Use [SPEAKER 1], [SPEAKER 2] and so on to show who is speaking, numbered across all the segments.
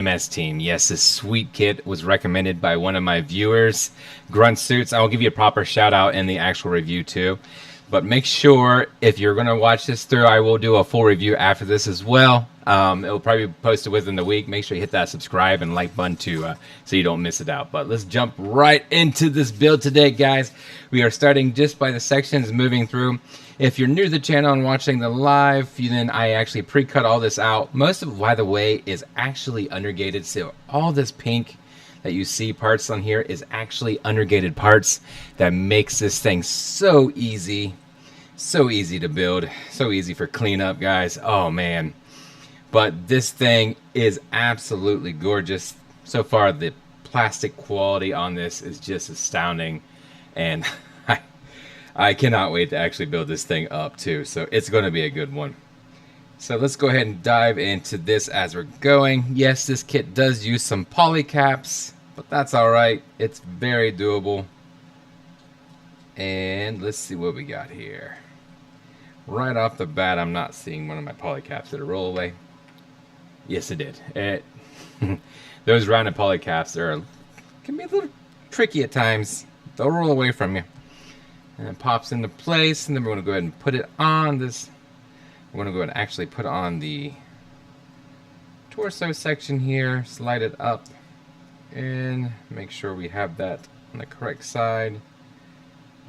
[SPEAKER 1] MS team. Yes, this sweet kit was recommended by one of my viewers, Grunt Suits. I will give you a proper shout out in the actual review too. But make sure if you're going to watch this through, I will do a full review after this as well. It will probably be posted within the week. Make sure you hit that subscribe and like button too, so you don't miss it out. But let's jump right into this build today, guys. We are starting just by the sections, moving through. If you're new to the channel and watching the live, then I actually pre-cut all this out. Most of it, by the way, is actually undergated. So all this pink that you see parts on here is actually undergated parts that makes this thing so easy to build, so easy for cleanup, guys. Oh man, but this thing is absolutely gorgeous. So far the plastic quality on this is just astounding, and I cannot wait to actually build this thing up too, so it's going to be a good one. So let's go ahead and dive into this as we're going. Yes, this kit does use some poly caps, but that's alright. It's very doable. And let's see what we got here. Right off the bat, I'm not seeing one of my poly caps. Did it roll away? Yes, it did. Those rounded poly caps can be a little tricky at times. They'll roll away from you. And it pops into place, and then we're going to go ahead and put it on this. We're going to go ahead and actually put on the torso section here, slide it up, and make sure we have that on the correct side.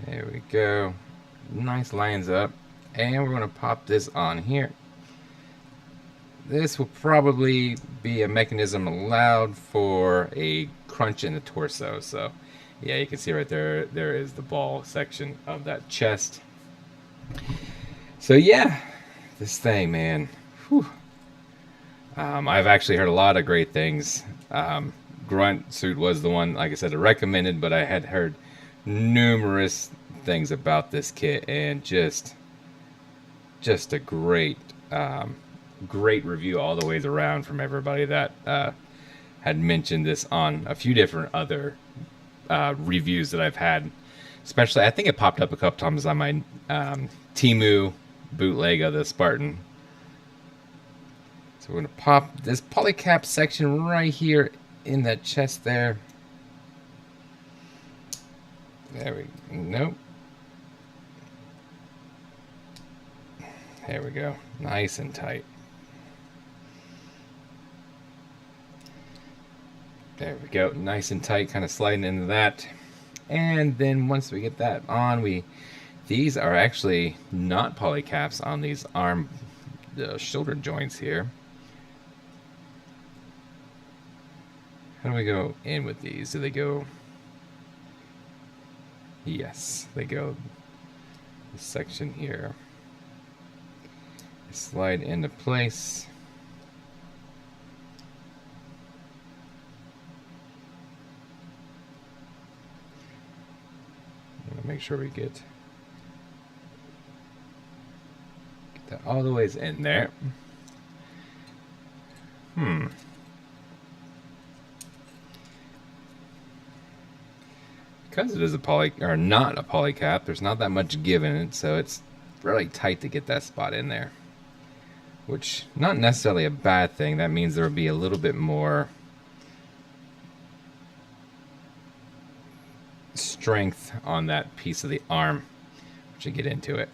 [SPEAKER 1] There we go. Nice lines up. And we're going to pop this on here. This will probably be a mechanism allowed for a crunch in the torso. So yeah, you can see right there, there is the ball section of that chest. So yeah, this thing, man. Whew. I've actually heard a lot of great things. Grunt Suit was the one, like I said, recommended, but I had heard numerous things about this kit, and just a great review all the ways around from everybody that had mentioned this on a few different other reviews that I've had. Especially, I think it popped up a couple times on my Temu bootleg of the Spartan. So we're going to pop this polycap section right here in that chest there. There we go. Nope. There we go. Nice and tight. There we go. Nice and tight, kind of sliding into that. And then once we get that on, these are actually not polycaps on these the shoulder joints here. How do we go in with these? Do they go? Yes, they go this section here. Slide into place. Make sure we get that all the ways in there. Because it is not a poly cap, there's not that much give in it, so it's really tight to get that spot in there. Which, not necessarily a bad thing. That means there will be a little bit more strength on that piece of the arm, which you get into it.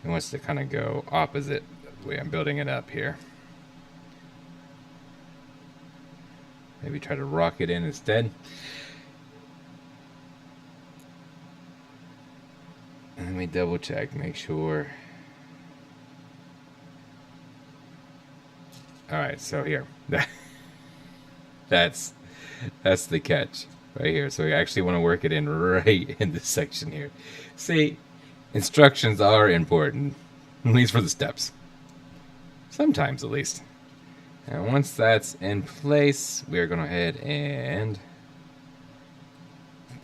[SPEAKER 1] It wants to kind of go opposite the way I'm building it up here. Maybe try to rock it in instead. Let me double check, make sure. Alright, so here. That's the catch right here. So we actually want to work it in right in this section here. See, instructions are important, at least for the steps. Sometimes, at least. And once that's in place, we're going to go ahead and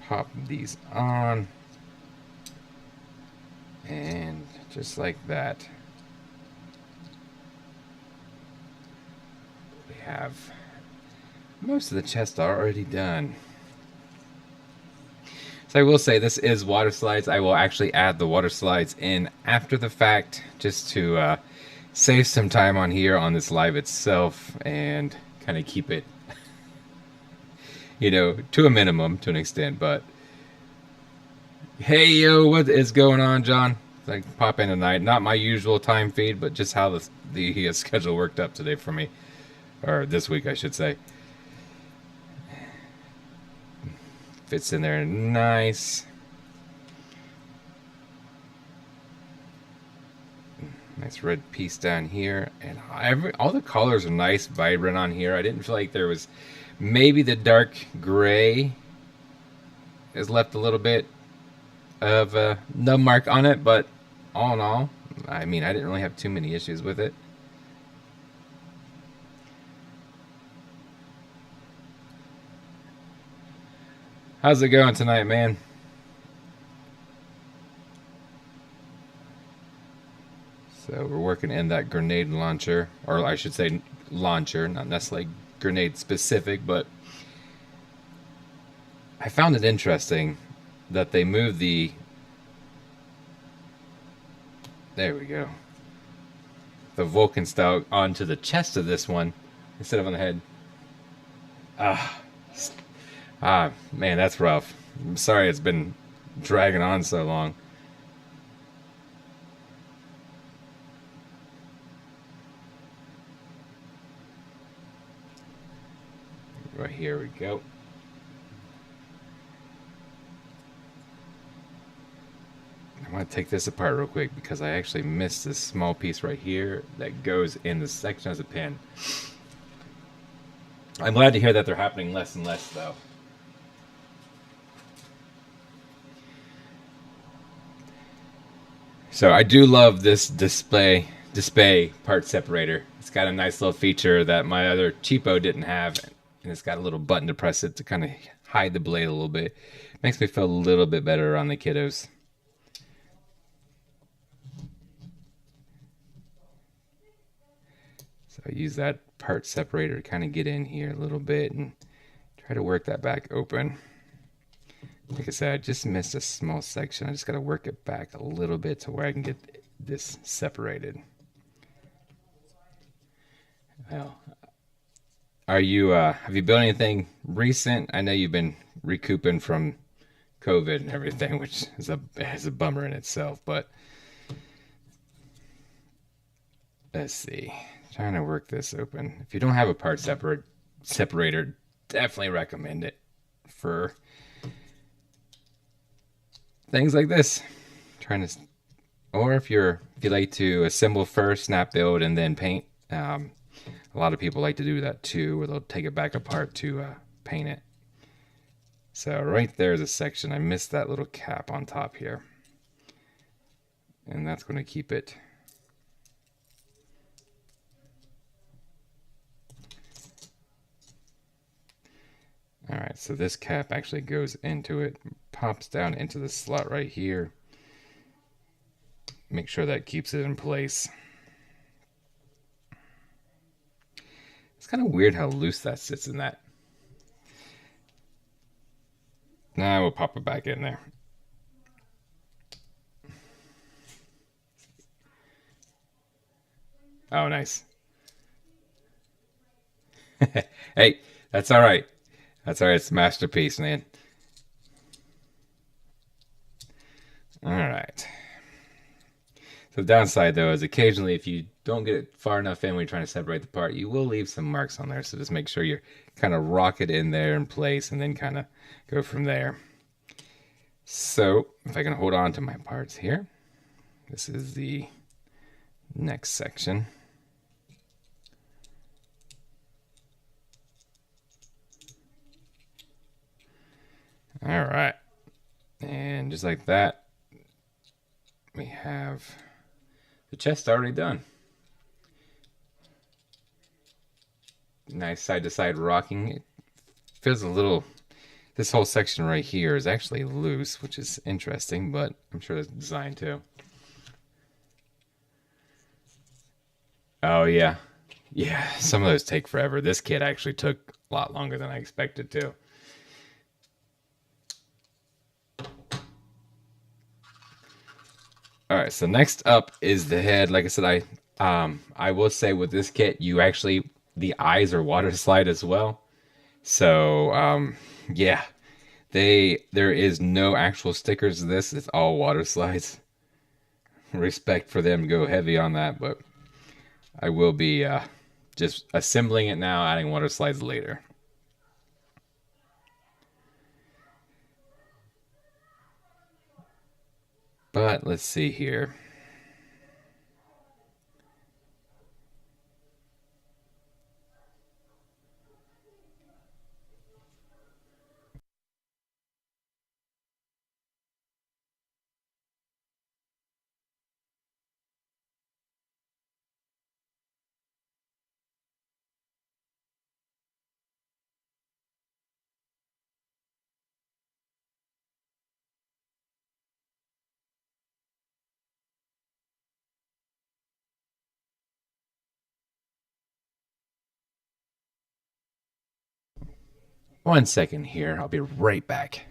[SPEAKER 1] pop these on. And just like that, we have most of the chest already done. So I will say this is water slides. I will actually add the water slides in after the fact just to save some time on here on this live itself and kind of keep it, you know, to a minimum to an extent. But hey, yo, what is going on, John? Like pop in tonight. Not my usual time feed, but just how the schedule worked up today for me, or this week, I should say. Fits in there nice. Nice red piece down here, and all the colors are nice, vibrant on here. I didn't feel like there was, maybe the dark gray has left a little bit of a nub mark on it, but all in all, I mean, I didn't really have too many issues with it. How's it going tonight, man? So we're working in that grenade launcher, or I should say launcher, not necessarily grenade specific, but I found it interesting that they moved the, there we go, the Vulcan style onto the chest of this one instead of on the head. Man, that's rough. I'm sorry it's been dragging on so long. Right, here we go. I want to take this apart real quick because I actually missed this small piece right here that goes in the section as a pin. I'm glad to hear that they're happening less and less, though. So I do love this display part separator. It's got a nice little feature that my other cheapo didn't have, and it's got a little button to press it to kind of hide the blade a little bit. Makes me feel a little bit better on the kiddos. So I use that part separator to kind of get in here a little bit and try to work that back open. Like I said, I just missed a small section. I just got to work it back a little bit to where I can get this separated. Well, are you, have you built anything recent? I know you've been recouping from COVID and everything, which is a bummer in itself, but let's see. Trying to work this open. If you don't have a part separator, definitely recommend it for things like this. Or if you like to assemble first, snap build, and then paint. A lot of people like to do that too, where they'll take it back apart to paint it. So right there's a section. I missed that little cap on top here, and that's going to keep it. All right, so this cap actually goes into it, pops down into the slot right here. Make sure that keeps it in place. It's kind of weird how loose that sits in that. Now we'll pop it back in there. Oh, nice. Hey, that's all right. That's all right. It's a masterpiece, man. All right. So the downside, though, is occasionally if you don't get it far enough in when you're trying to separate the part, you will leave some marks on there. So just make sure you kind of rock it in there in place and then kind of go from there. So if I can hold on to my parts here, this is the next section. All right. And just like that, we have the chest already done. Nice side-to-side rocking. It feels a little, this whole section right here is actually loose, which is interesting, but I'm sure that's designed too. Oh yeah. Yeah, some of those take forever. This kit actually took a lot longer than I expected to. All right, so next up is the head. Like I said, I will say with this kit, you actually the eyes are water slide as well. So yeah, there is no actual stickers to this. It's all water slides. Respect for them to go heavy on that, but I will be just assembling it now, adding water slides later. But let's see here. One second here. I'll be right back.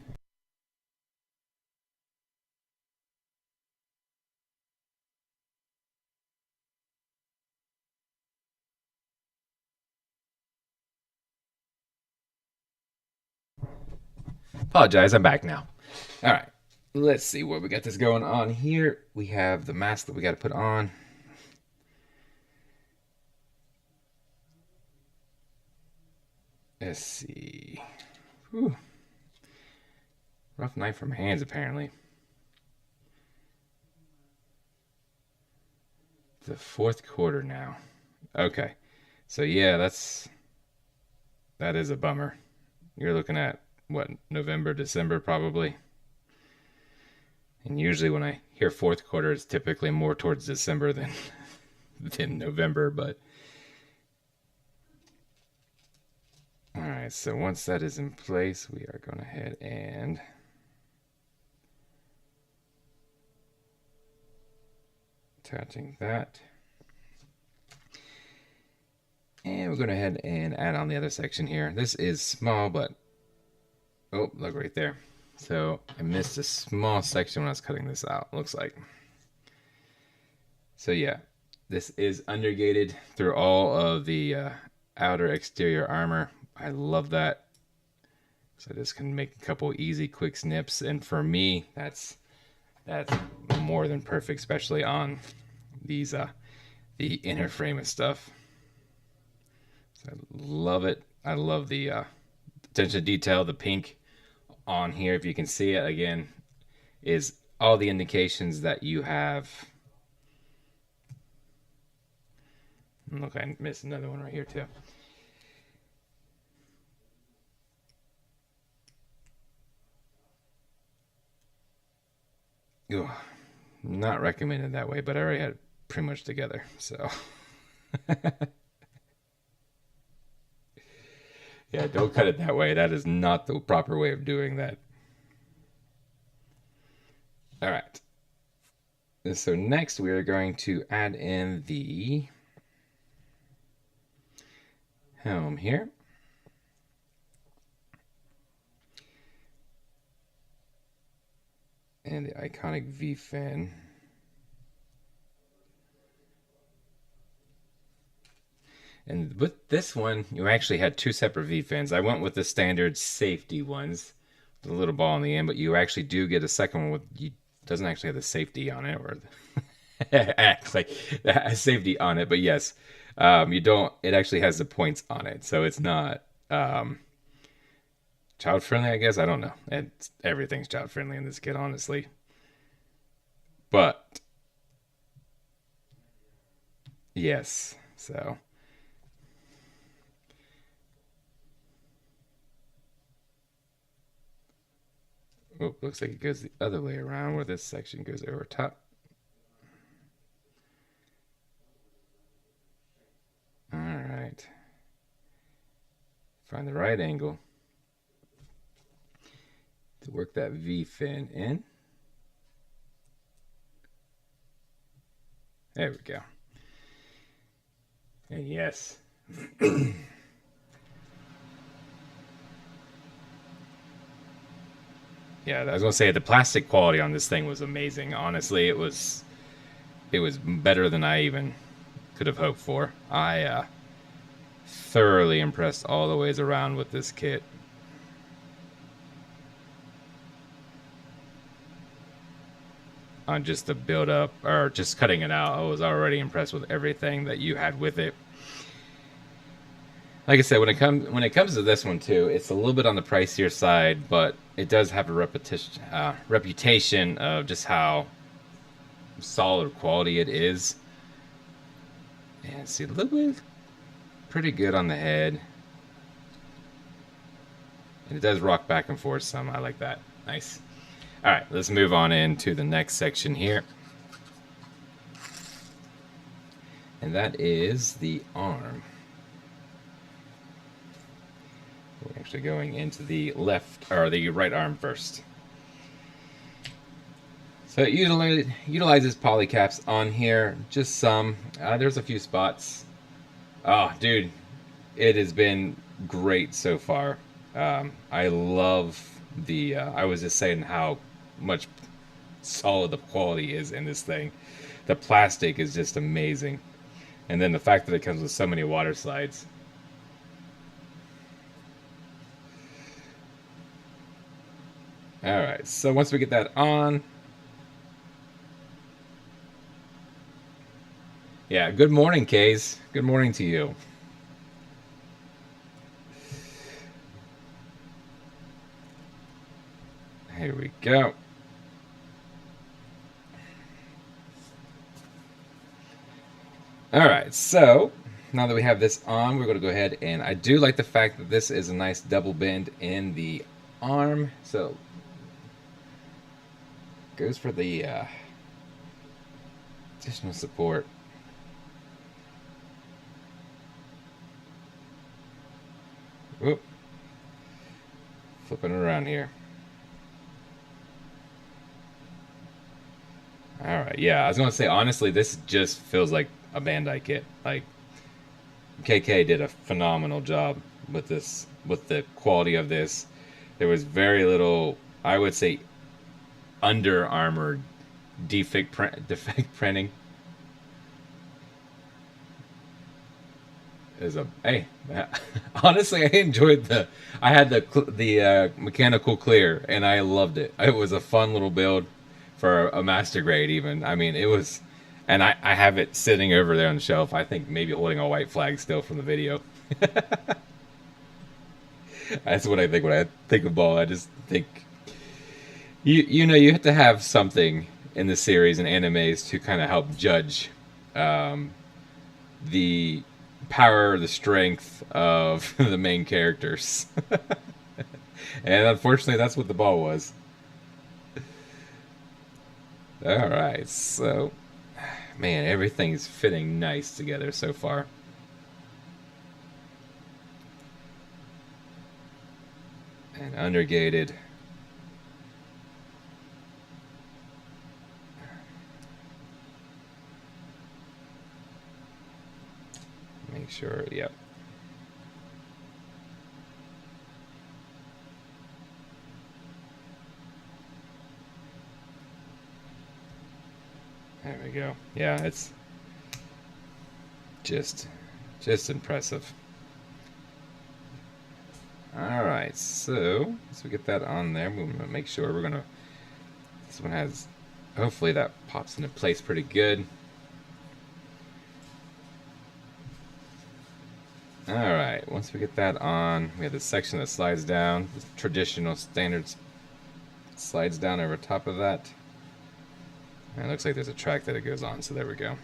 [SPEAKER 1] Apologize, I'm back now. All right, let's see what we got this going on here. We have the mask that we got to put on. Let's see. Whew. Rough night for my hands, apparently. The fourth quarter now. Okay, so yeah, that is a bummer. You're looking at what, November, December, probably. And usually when I hear fourth quarter, it's typically more towards December than November. But all right, so once that is in place, we are going ahead and attaching that. And we're going ahead and add on the other section here. This is small, but oh, look right there. So I missed a small section when I was cutting this out, looks like. So yeah, this is undergated through all of the outer exterior armor. I love that. So I just can make a couple easy, quick snips. And for me, that's more than perfect, especially on these the inner frame and stuff. So I love it. I love the attention to detail. The pink on here, if you can see it again, is all the indications that you have. Look, I missed another one right here too. Ugh, not recommended that way, but I already had it pretty much together, so. Yeah, don't cut it that way. That is not the proper way of doing that. All right. So next we are going to add in the helm here. And the iconic V-fin. And with this one, you actually had two separate V-fins. I went with the standard safety ones, with a little ball on the end, but you actually do get a second one with, doesn't actually have the safety on it, or acts like safety on it, but yes, you don't. It actually has the points on it, so it's not child friendly. I guess I don't know. Everything's child friendly in this kit, honestly. But yes, so. Oh, looks like it goes the other way around, where this section goes over top. All right. Find the right angle to work that V-fin in. There we go. And yes. Yeah, I was gonna say the plastic quality on this thing was amazing. Honestly, it was it was better than I even could have hoped for. I thoroughly impressed all the ways around with this kit. On just the build up, or just cutting it out, I was already impressed with everything that you had with it. Like I said, when it comes to this one too, it's a little bit on the pricier side, but it does have a reputation of just how solid quality it is. And see, a little bit pretty good on the head, and it does rock back and forth some. I like that. Nice. All right, let's move on into the next section here, and that is the arm. We're actually going into the left, or the right arm first. So it utilizes polycaps on here, just some. There's a few spots. Oh, dude, it has been great so far. I love the, I was just saying how much solid the quality is in this thing. The plastic is just amazing. And then the fact that it comes with so many water slides. Alright, so once we get that on, yeah, good morning, Kays. Good morning to you. Here we go. Alright, so now that we have this on, we're going to go ahead, and I do like the fact that this is a nice double bend in the arm. So goes for the additional support. Whoop. Flipping around here. Alright, yeah, I was going to say, honestly, this just feels like a Bandai kit. Like, KK did a phenomenal job with this, with the quality of this. There was very little, I would say, Under Armour defect printing. Is a hey, honestly, I enjoyed I had the mechanical clear, and I loved it. It was a fun little build for a master grade, even. I mean, it was, and I have it sitting over there on the shelf. I think maybe holding a white flag still from the video. That's what I think when I think of ball. I just think you know, you have to have something in the series and animes to kind of help judge the power, the strength of the main characters. And unfortunately, that's what the ball was. Alright, so, man, everything's fitting nice together so far. And undergated. Make sure, yep. There we go. Yeah, it's just impressive. Alright, so once we get that on there, we're going to make sure this one has, hopefully that pops into place pretty good. Alright, once we get that on, we have this section that slides down, the traditional standards slides down over top of that. And it looks like there's a track that it goes on, so there we go.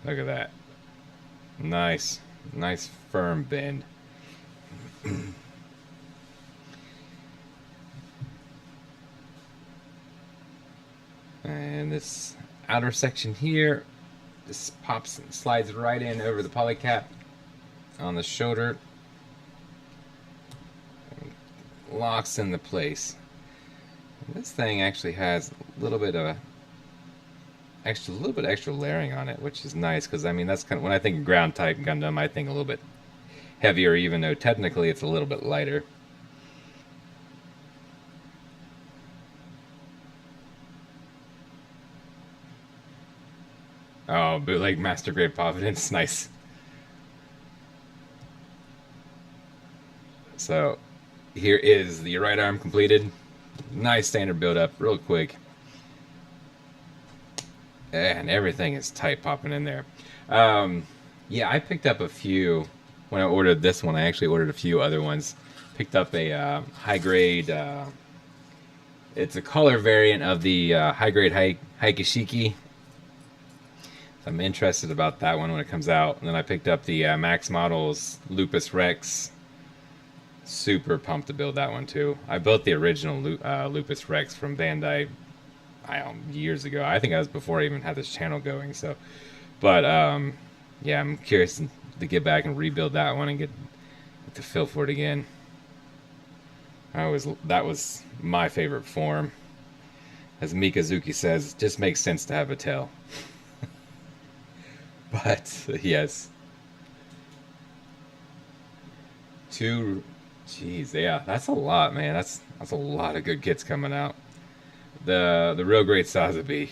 [SPEAKER 1] Look at that. Nice. Nice firm bend. And this outer section here, this pops and slides right in over the polycap on the shoulder. Locks into place. This thing actually has a little bit of extra layering on it, which is nice, because I mean, that's kind of, when I think of Ground Type Gundam, I think a little bit heavier, even though technically it's a little bit lighter. Oh, bootleg master grade Providence, nice. So here is the right arm completed. Nice standard build up, real quick. And everything is tight popping in there. Um, yeah, I picked up a few when I ordered this one. I actually ordered a few other ones. Picked up a high grade. It's a color variant of the high grade Haikishiki. So I'm interested about that one when it comes out. And then I picked up the Max Models Lupus Rex. Super pumped to build that one too. I built the original Lupus Rex from Bandai years ago. I think that was before I even had this channel going. So, but yeah, I'm curious to get back and rebuild that one and get the feel for it again. That was my favorite form. As Mikazuki says, it just makes sense to have a tail. But yes, two. Jeez, yeah, that's a lot, man. That's a lot of good kits coming out. The real great Sazabi.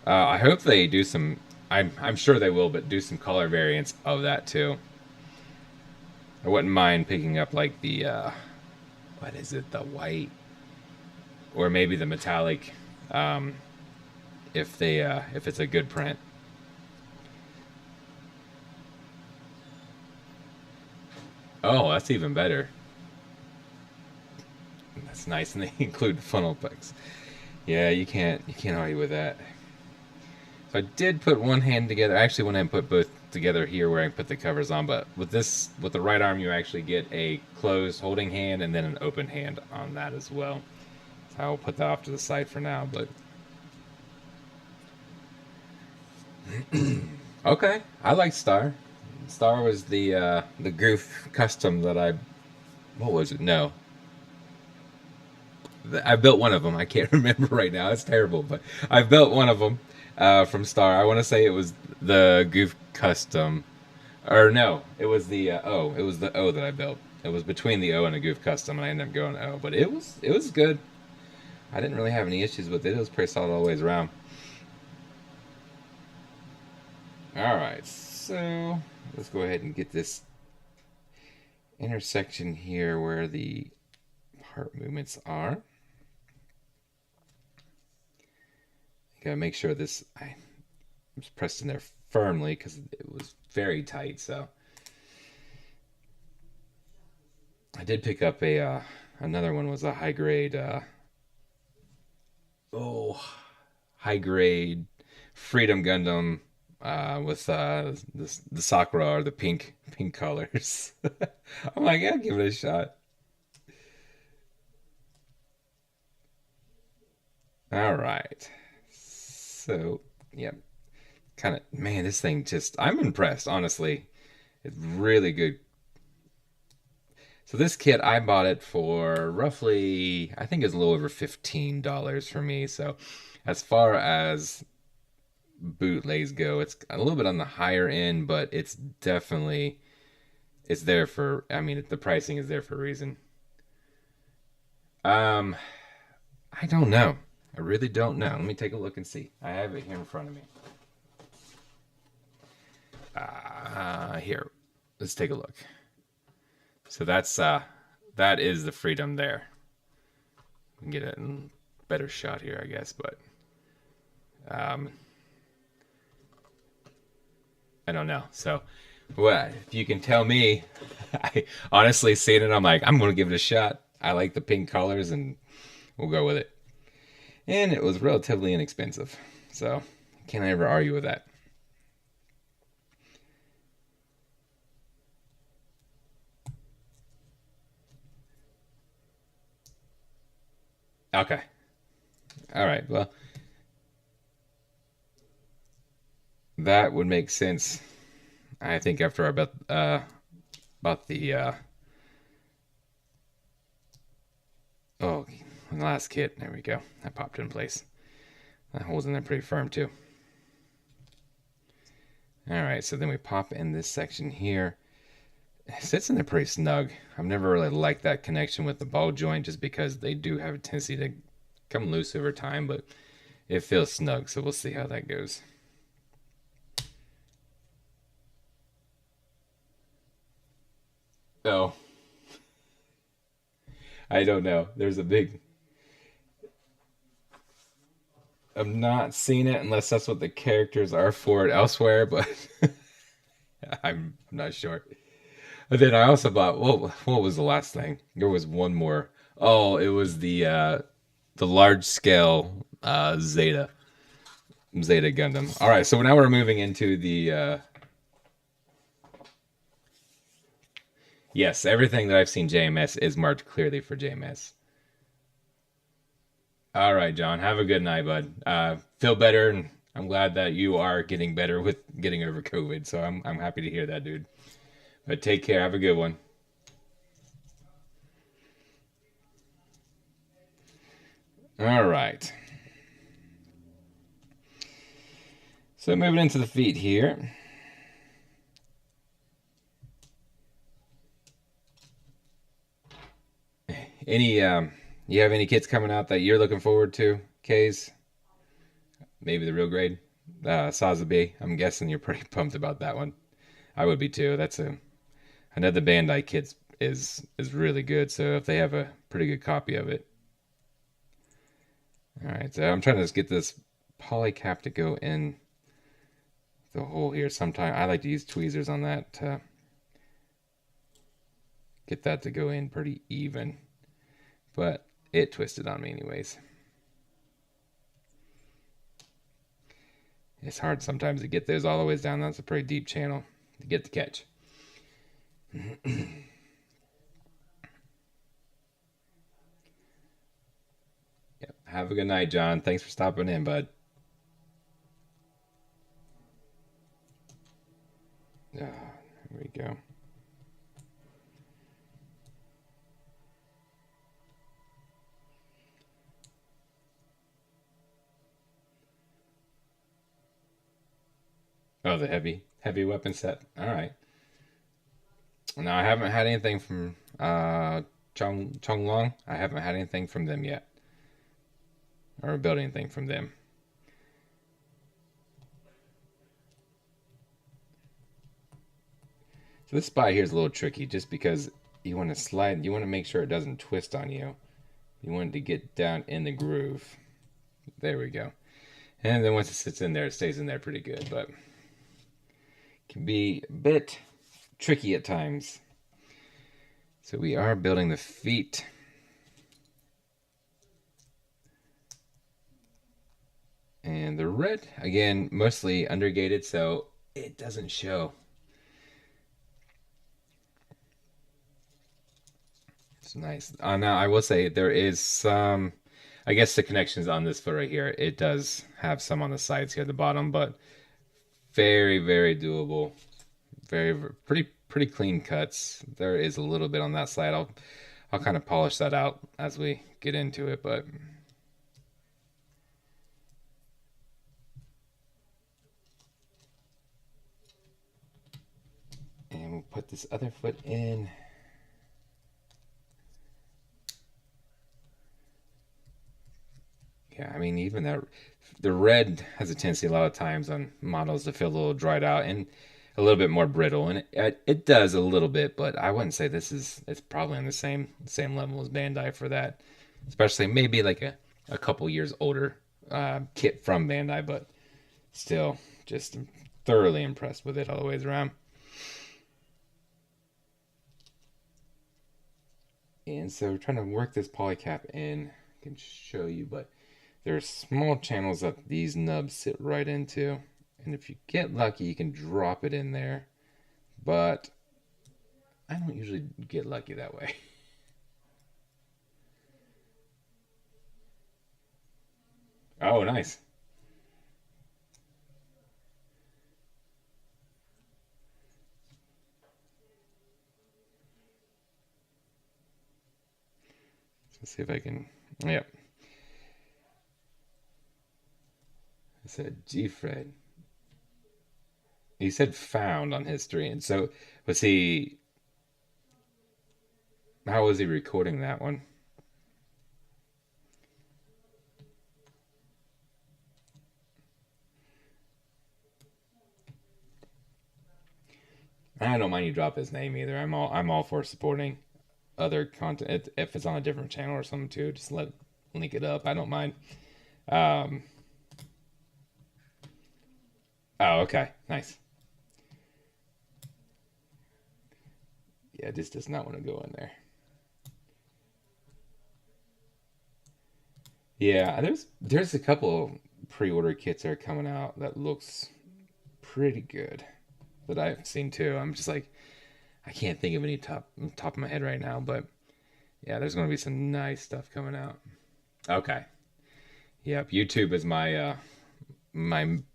[SPEAKER 1] I hope they do some. I'm sure they will, but do some color variants of that too. I wouldn't mind picking up like the what is it, the white, or maybe the metallic, if it's a good print. Oh, that's even better. That's nice, and they include funnel picks. Yeah, you can't argue with that. So I did put one hand together. I actually went ahead and put both together here where I put the covers on. But with the right arm, you actually get a closed holding hand and then an open hand on that as well. So I'll put that off to the side for now. But okay, I like Star. Star was the Goof custom that I. What was it? No, I built one of them. I can't remember right now. It's terrible, but I built one of them from Star. I want to say it was the Goof custom, or no, it was the O. It was the O that I built. It was between the O and a Goof custom, and I ended up going O. But it was good. I didn't really have any issues with it. It was pretty solid all the ways around. All right, so let's go ahead and get this intersection here where the part movements are. Gotta make sure I was pressed in there firmly because it was very tight. So I did pick up another one was a high grade oh high grade Freedom Gundam with the Sakura or the pink colors. I'm like, I'll give it a shot. All right. So, yeah, kind of, man, this thing just, I'm impressed, honestly. It's really good. So this kit, I bought it for roughly, I think it's a little over $15 for me. So as far as bootlegs go, it's a little bit on the higher end, but it's definitely, it's there for, I mean, the pricing is there for a reason. Um, I don't know. I really don't know. Let me take a look and see. I have it here in front of me. Here, let's take a look. So that is the Freedom there. We can get a better shot here, I guess, but um, I don't know. So, what if you can tell me? I honestly seeing it, I'm like, I'm gonna give it a shot. I like the pink colors, and we'll go with it. And it was relatively inexpensive, so can't ever argue with that. Okay, all right. Well, that would make sense. I think after I about the oh the last kit. There we go. That popped in place. That holds in there pretty firm too. All right, so then we pop in this section here. It sits in there pretty snug. I've never really liked that connection with the ball joint just because they do have a tendency to come loose over time, but it feels snug, so we'll see how that goes. Oh, I don't know. There's a big. I'm not seeing it unless that's what the characters are for it elsewhere, but I'm not sure. But then I also bought what was the last thing? There was one more. Oh, it was the large scale Zeta Gundam. All right, so now we're moving into the yes, everything that I've seen JMS is marked clearly for JMS. All right, John, have a good night, bud. Feel better, and I'm glad that you are getting better with getting over COVID. So I'm happy to hear that, dude. But take care. Have a good one. All right. So moving into the feet here. Any you have any kids coming out that you're looking forward to? K's, maybe the real grade, Sazabi. I'm guessing you're pretty pumped about that one. I would be too. That's a another Bandai kit is really good. So if they have a pretty good copy of it, all right. So I'm trying to just get this poly cap to go in the hole here. Sometime I like to use tweezers on that to get that to go in pretty even, but it twisted on me anyways. It's hard sometimes to get those all the way down. That's a pretty deep channel to get the catch. Yep. Have a good night, John. Thanks for stopping in, bud. Here we go. Oh, the heavy weapon set. All right. No, I haven't had anything from Chong Long. I haven't had anything from them yet, or built anything from them. So this spot here is a little tricky, just because you want to slide. You want to make sure it doesn't twist on you. You want it to get down in the groove. There we go. And then once it sits in there, it stays in there pretty good, but can be a bit tricky at times. So we are building the feet. And the red, again, mostly undergated, so it doesn't show. It's nice. Now, I will say there is some, I guess the connections on this foot right here, it does have some on the sides here at the bottom, but very doable. Pretty clean cuts. There is a little bit on that side. I'll kind of polish that out as we get into it, but and we'll put this other foot in. Yeah, I mean, even that, the red has a tendency a lot of times on models to feel a little dried out and a little bit more brittle, and it does a little bit, but I wouldn't say it's probably on the same level as Bandai for that, especially maybe like a couple years older kit from Bandai, but still just thoroughly impressed with it all the ways around. And so trying to work this polycap in, I can show you, but there's small channels that these nubs sit right into. And if you get lucky, you can drop it in there. But I don't usually get lucky that way. Oh, nice. Let's see if I can. Yep. I said G Fred. He said found on history. And so, was he. How was he recording that one? I don't mind you drop his name either. I'm all for supporting other content if it's on a different channel or something too. Just link it up. I don't mind. Um, oh, okay, nice. Yeah, this does not want to go in there. Yeah, there's a couple pre-order kits that are coming out that looks pretty good that I've seen too. I'm just like I can't think of any top of my head right now, but yeah, there's going to be some nice stuff coming out. Okay. Yep. YouTube is my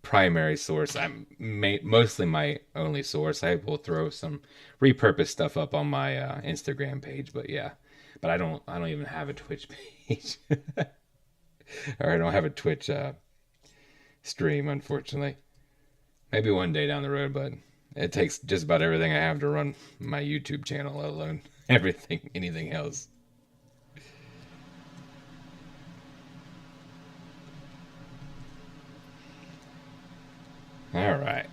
[SPEAKER 1] primary source. Mostly my only source. I will throw some repurposed stuff up on my Instagram page, but yeah. But I don't even have a Twitch page, or I don't have a Twitch stream, unfortunately. Maybe one day down the road, but it takes just about everything I have to run my YouTube channel, let alone everything, anything else. All right.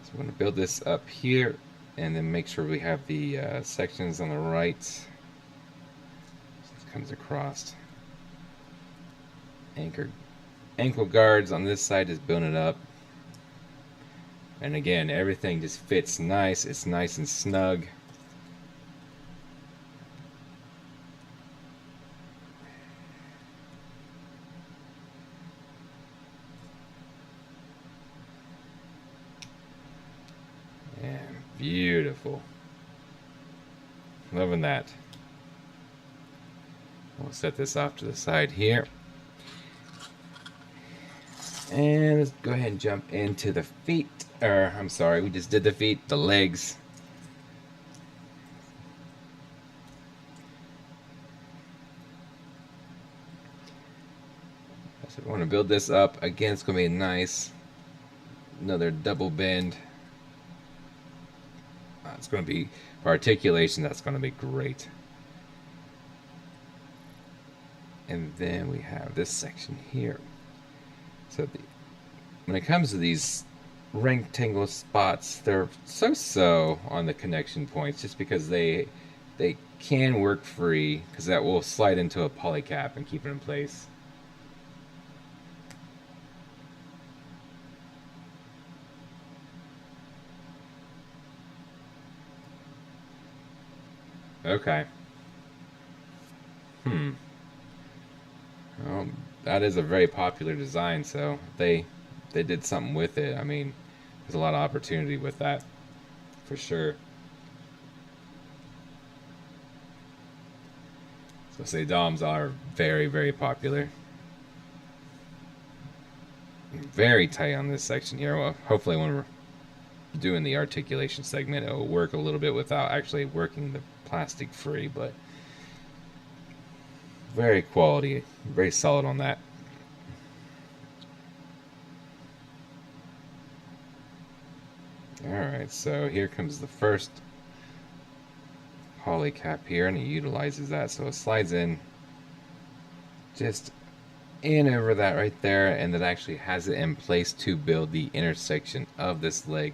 [SPEAKER 1] So we're going to build this up here and then make sure we have the sections on the right. So this comes across. Ankle guards on this side is building it up. And again, everything just fits nice. It's nice and snug. Yeah, beautiful. Loving that. We'll set this off to the side here. And let's go ahead and jump into the feet. Or, I'm sorry, we just did the feet, the legs. So we want to build this up. Again, it's going to be nice. Another double bend. It's going to be, for articulation, that's going to be great. And then we have this section here. So when it comes to these rectangle spots, they're so-so on the connection points just because they can work free because that will slide into a polycap and keep it in place. Okay. Well, that is a very popular design, so they did something with it. I mean, there's a lot of opportunity with that, for sure. So say DOMs are very, very popular. Very tight on this section here. Well, hopefully when we're doing the articulation segment, it will work a little bit without actually working the plastic free, but very quality, very solid on that. Alright, so here comes the first poly cap here, and it utilizes that, so it slides in just in over that right there, and that actually has it in place to build the intersection of this leg.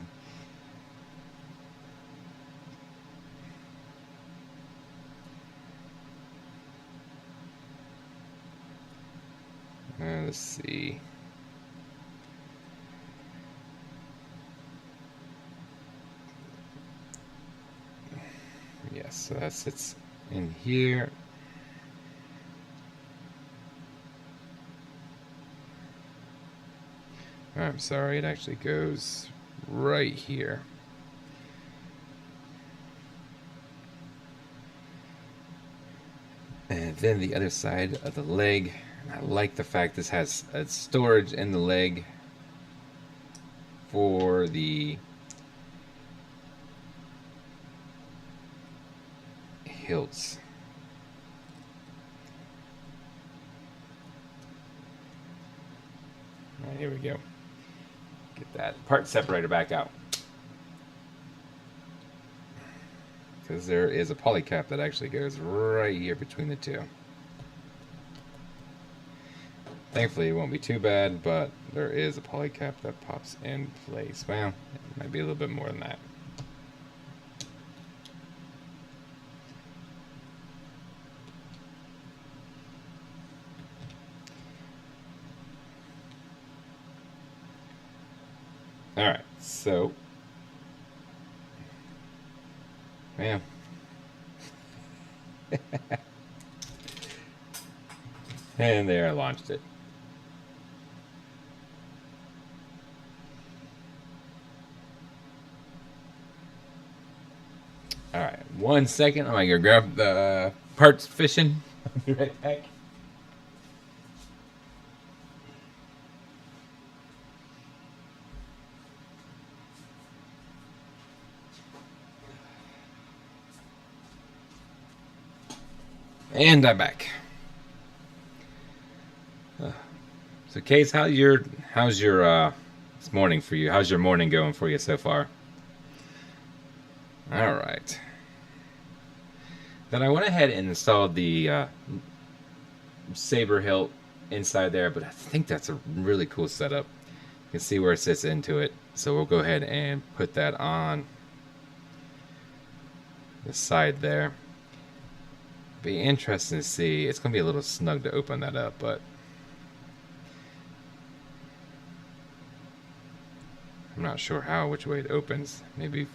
[SPEAKER 1] Let's see. Yes, so that sits in here. I'm sorry, it actually goes right here. And then the other side of the leg. I like the fact this has a storage in the leg for the hilts. All right, here we go. Get that part separator back out. Because there is a poly cap that actually goes right here between the two. Thankfully, it won't be too bad, but there is a polycap that pops in place. Well, it might be a little bit more than that. Alright, so. Man. And there, I launched it. Alright, 1 second. I'm going to go grab the parts fishing. I'll be right back. And I'm back. So, Case, how's your this morning for you? How's your morning going for you so far? All right. Then I went ahead and installed the saber hilt inside there, but I think that's a really cool setup. You can see where it sits into it. So we'll go ahead and put that on the side there. Be interesting to see. It's gonna be a little snug to open that up, but I'm not sure which way it opens. Maybe.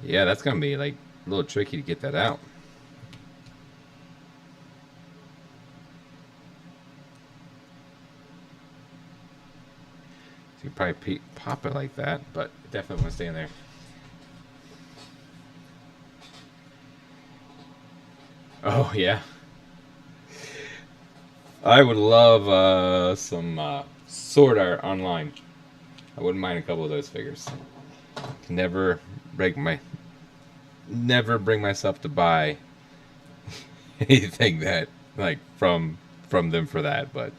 [SPEAKER 1] Yeah, that's gonna be like a little tricky to get that out. So you probably pop it like that, but it definitely want to stay in there. Oh yeah, I would love some sword art online. I wouldn't mind a couple of those figures. Can never bring myself to buy anything that like from them for that. But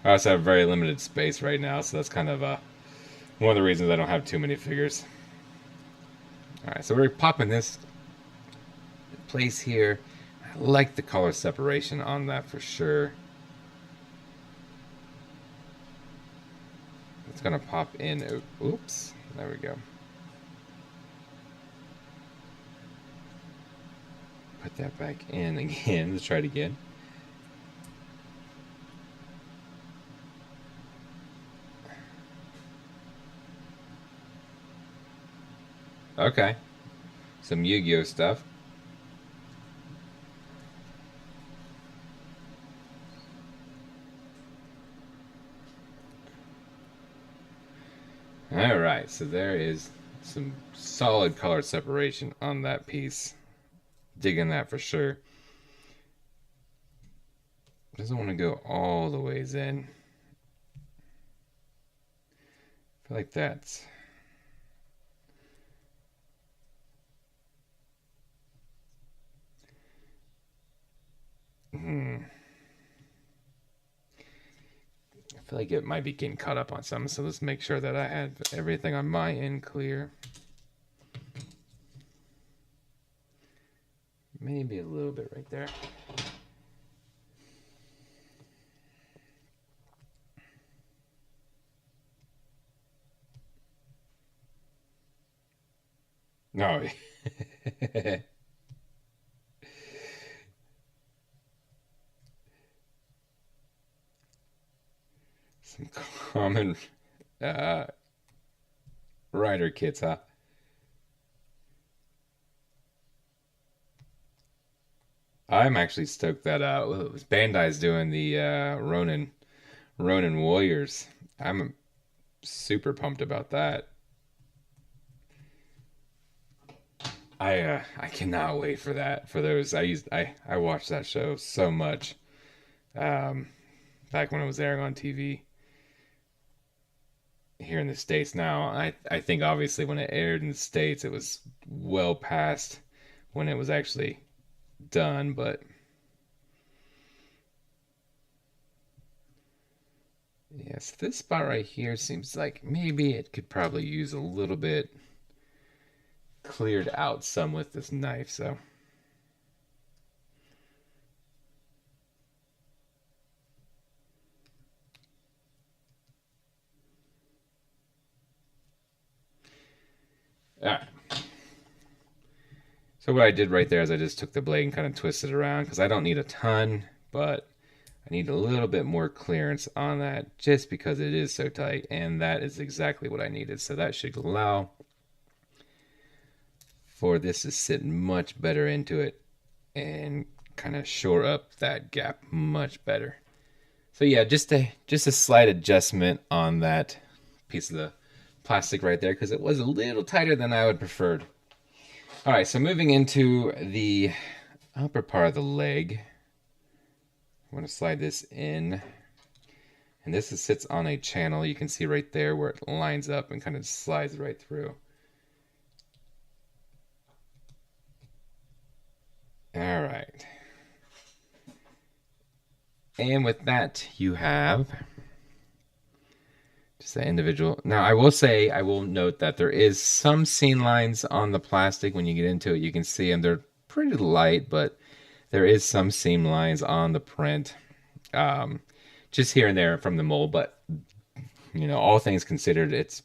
[SPEAKER 1] I also have very limited space right now, so that's kind of one of the reasons I don't have too many figures. All right, so we're popping this in place here. I like the color separation on that for sure. It's gonna pop in. Oops, there we go. Put that back in again. Let's try it again. Okay. Some Yu-Gi-Oh stuff. Alright, so there is some solid color separation on that piece. Digging that for sure. Doesn't want to go all the ways in. I feel like that's... I feel like it might be getting caught up on something, so let's make sure that I have everything on my end clear. Maybe a little bit right there. No. Some common rider kits, huh? I'm actually stoked that Bandai's doing the Ronin Warriors. I'm super pumped about that. I cannot wait for that. For those, I watched that show so much back when it was airing on TV here in the States. Now, I think obviously when it aired in the States, it was well past when it was actually done, but yes, this spot right here seems like maybe it could probably use a little bit cleared out some with this knife, so. All right. So what I did right there is I just took the blade and kind of twisted it around because I don't need a ton, but I need a little bit more clearance on that just because it is so tight, and that is exactly what I needed. So that should allow for this to sit much better into it and kind of shore up that gap much better. So yeah, just a slight adjustment on that piece of the plastic right there because it was a little tighter than I would preferred. All right, so moving into the upper part of the leg, I'm going to slide this in, and this sits on a channel. You can see right there where it lines up and kind of slides right through. All right. And with that, you have just the individual. Now, I will note that there is some seam lines on the plastic. When you get into it, you can see them. They're pretty light, but there is some seam lines on the print. Just here and there from the mold, but you know, all things considered, it's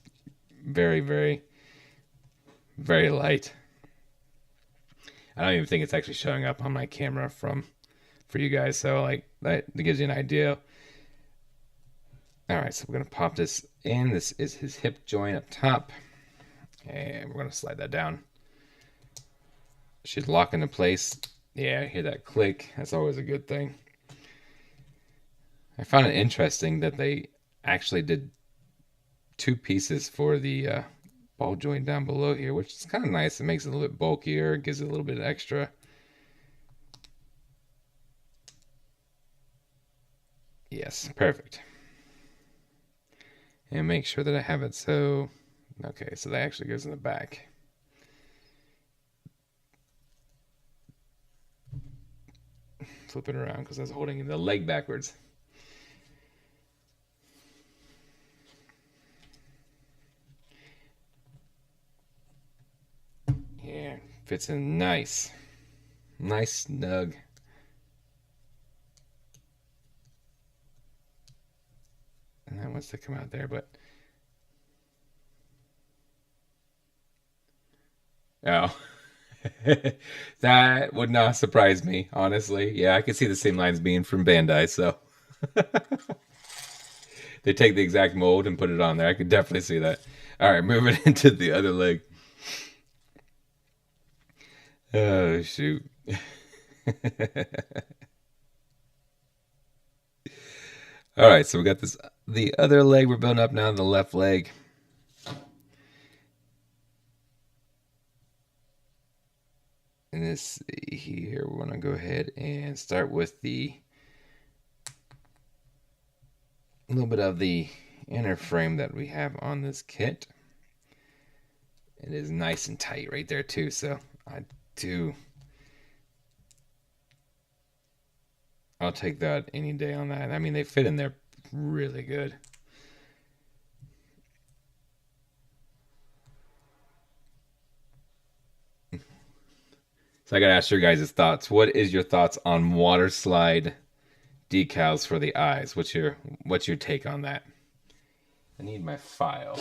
[SPEAKER 1] very, very, very light. I don't even think it's actually showing up on my camera for you guys, so like that gives you an idea. All right, so we're gonna pop this in. This is his hip joint up top, and we're gonna slide that down. Should lock into place. Yeah, I hear that click. That's always a good thing. I found it interesting that they actually did two pieces for the ball joint down below here, which is kind of nice. It makes it a little bit bulkier, gives it a little bit extra. Yes, perfect. And make sure that I have it so, okay, so that actually goes in the back. Flip it around because I was holding the leg backwards. Yeah, fits in nice. Nice snug. And that wants to come out there, but oh. That would not surprise me, honestly. Yeah, I could see the same lines being from Bandai, so they take the exact mold and put it on there. I could definitely see that. All right, moving into the other leg. Oh shoot. All right, so we got this the other leg we're building up now, the left leg. And this here, we're gonna go ahead and start with a little bit of the inner frame that we have on this kit. It is nice and tight right there too, so I'll take that any day on that. I mean, they fit in there really good. So I gotta ask your guys' thoughts. What is your thoughts on water slide decals for the eyes? What's your take on that? I need my file.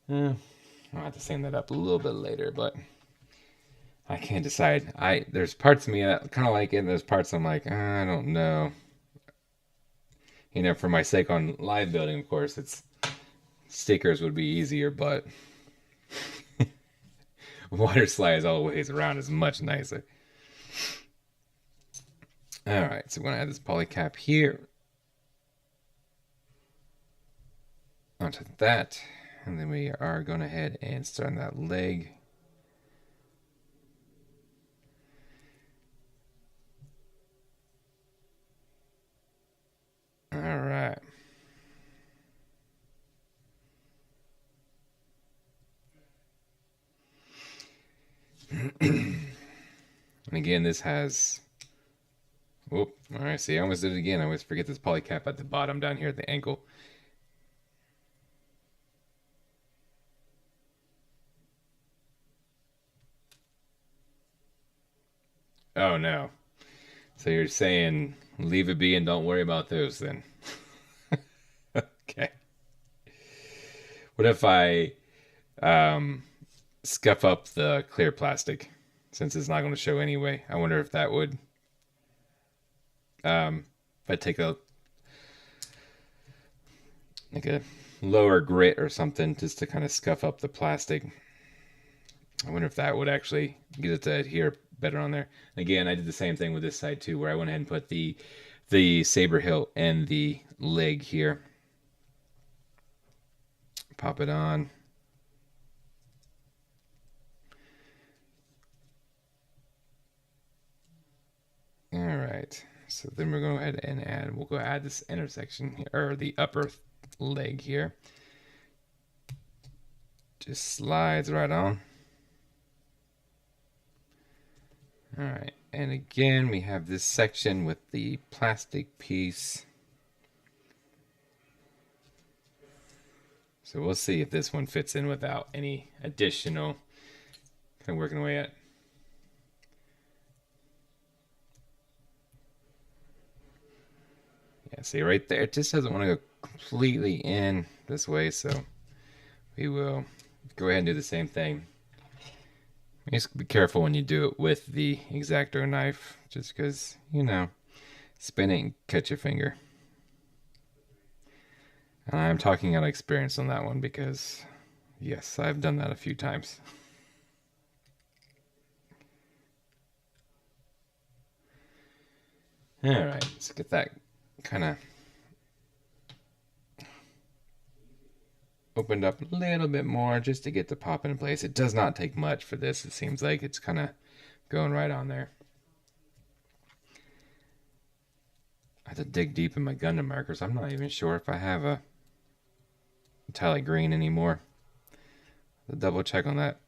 [SPEAKER 1] I'll have to sand that up a little bit later, but I can't decide. There's parts of me that kind of like it, and there's parts I'm like, I don't know. You know, for my sake on live building, of course, it's stickers would be easier, but water slides always around is much nicer. All right, so we're gonna add this poly cap here onto that, and then we are going ahead and start on that leg. All right. And again, this has, whoop, all right, see, I almost did it again. I always forget this poly cap at the bottom down here at the ankle. Oh no. So you're saying leave it be and don't worry about those then. Okay. What if I scuff up the clear plastic since it's not going to show anyway? I wonder if that would if I take a like a lower grit or something just to kind of scuff up the plastic. I wonder if that would actually get it to adhere better on there. Again, I did the same thing with this side too, where I went ahead and put the saber hilt and the leg here. Pop it on. All right. So then we're going to go ahead and add. We'll go add this intersection here, or the upper leg here. Just slides right on. All right, and again we have this section with the plastic piece. So we'll see if this one fits in without any additional kind of working away at. Yeah, see right there, it just doesn't want to go completely in this way, so we will go ahead and do the same thing. Just be careful when you do it with the X-Acto knife, just because, you know, spin it and cut your finger. And I'm talking out of experience on that one because, yes, I've done that a few times. Alright, let's get that kind of opened up a little bit more just to get the pop in place. It does not take much for this. It seems like it's kind of going right on there. I have to dig deep in my Gundam markers. I'm not even sure if I have a metallic green anymore. I'll double check on that.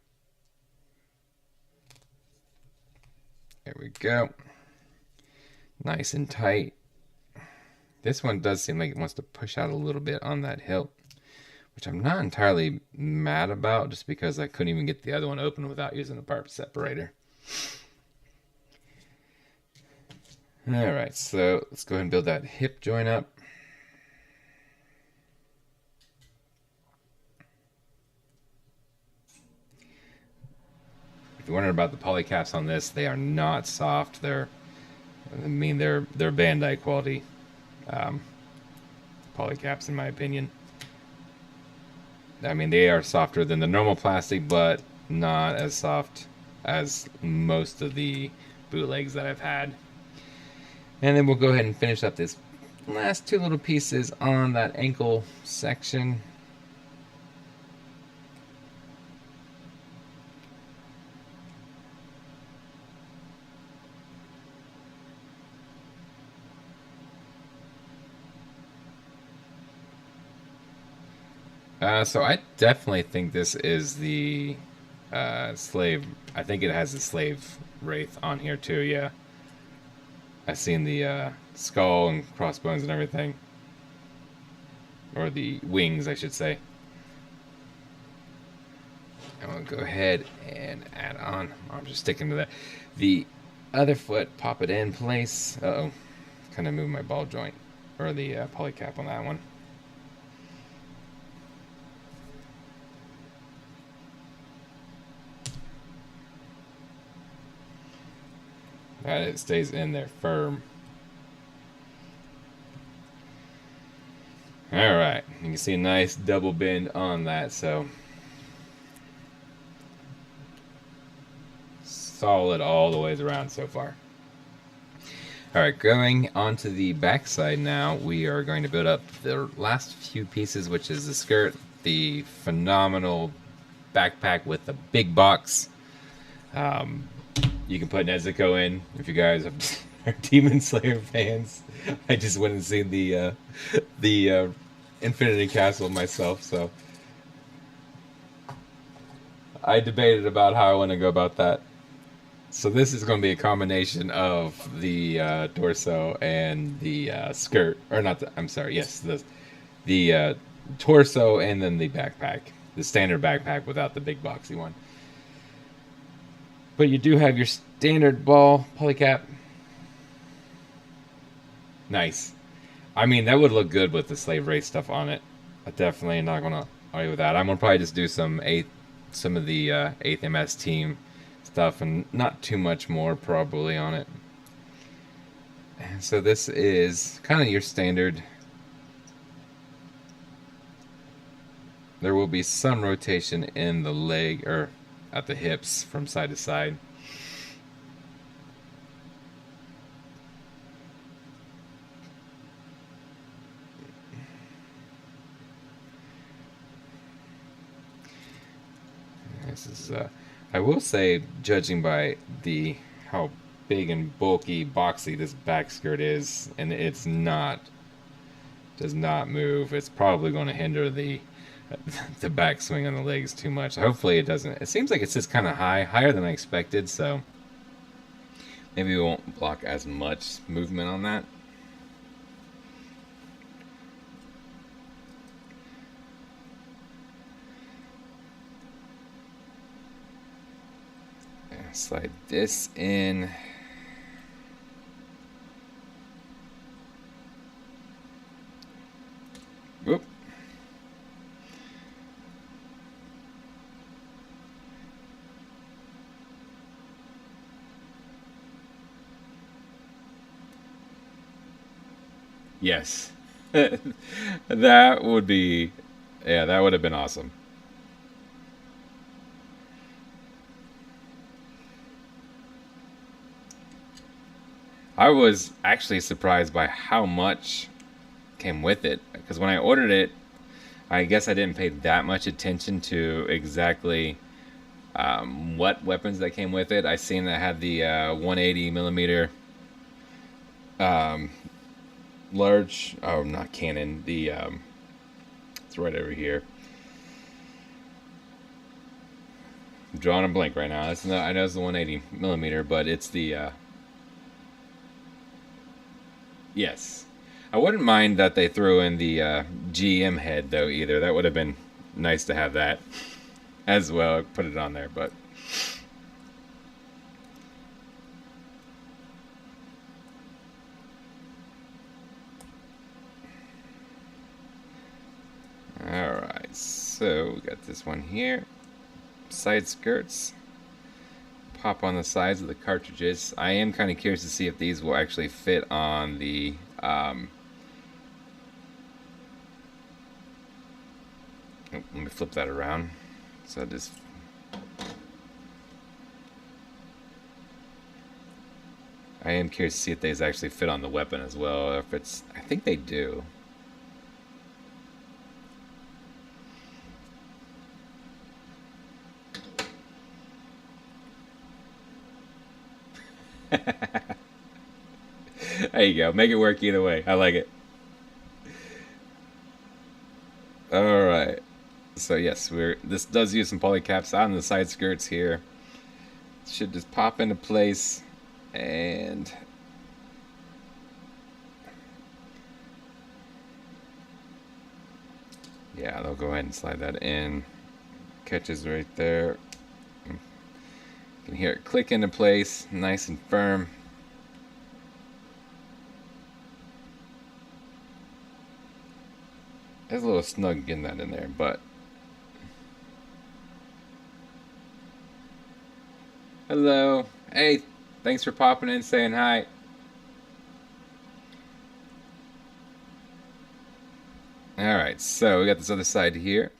[SPEAKER 1] There we go. Nice and tight. This one does seem like it wants to push out a little bit on that hilt, which I'm not entirely mad about, just because I couldn't even get the other one open without using a part separator. Alright, so let's go ahead and build that hip joint up. If you're wondering about the polycaps on this, they are not soft. They're Bandai quality polycaps in my opinion. I mean, they are softer than the normal plastic, but not as soft as most of the bootlegs that I've had. And then we'll go ahead and finish up this last two little pieces on that ankle section. So I definitely think this is the slave. I think it has the slave wraith on here too, yeah. I've seen the skull and crossbones and everything. Or the wings, I should say. I'm going to go ahead and add on. I'm just sticking to that. The other foot, pop it in place. Uh-oh. Kind of move my ball joint. Or the polycap on that one. That it stays in there firm. Alright, you can see a nice double bend on that, so solid all the ways around so far. Alright, going on to the back side now, we are going to build up the last few pieces, which is the skirt, the phenomenal backpack with the big box. You can put Nezuko in if you guys are Demon Slayer fans. I just went and seen the Infinity Castle myself, so I debated about how I want to go about that. So this is going to be a combination of the torso and the skirt, or not? I'm sorry. Yes, the torso and then the backpack, the standard backpack without the big boxy one. But you do have your standard ball polycap. Nice. I mean, that would look good with the slave race stuff on it. I definitely not gonna argue with that. I'm gonna probably just do some of the 8th MS team stuff, and not too much more probably on it. And so this is kind of your standard. There will be some rotation in the leg or at the hips from side to side. This is, I will say, judging by how big and bulky, boxy this back skirt is, and does not move. It's probably going to hinder the back swing on the legs too much. Hopefully it doesn't. It seems like it's just kind of higher than I expected, so maybe we won't block as much movement on that. Slide this in. Whoop. Yes. That would be, yeah, that would have been awesome. I was actually surprised by how much came with it, because when I ordered it, I guess I didn't pay that much attention to exactly what weapons that came with it. I seen that had the 180 millimeter large, oh, not cannon, the it's right over here. I'm drawing a blank right now. I know it's the 180 millimeter, but it's the yes. I wouldn't mind that they threw in the GM head though either. That would have been nice to have that as well. Put it on there, but alright, so we got this one here. Side skirts. Pop on the sides of the cartridges. I am kind of curious to see if these will actually fit on the let me flip that around. So just I am curious to see if these actually fit on the weapon as well. If it's, I think they do. There you go. Make it work either way. I like it. All right. So yes, this does use some polycaps on the side skirts here. Should just pop into place, and yeah, they'll go ahead and slide that in. Catches right there. You can hear it click into place, nice and firm. It's a little snug getting that in there, but hello. Hey, thanks for popping in, saying hi. Alright, so we got this other side here.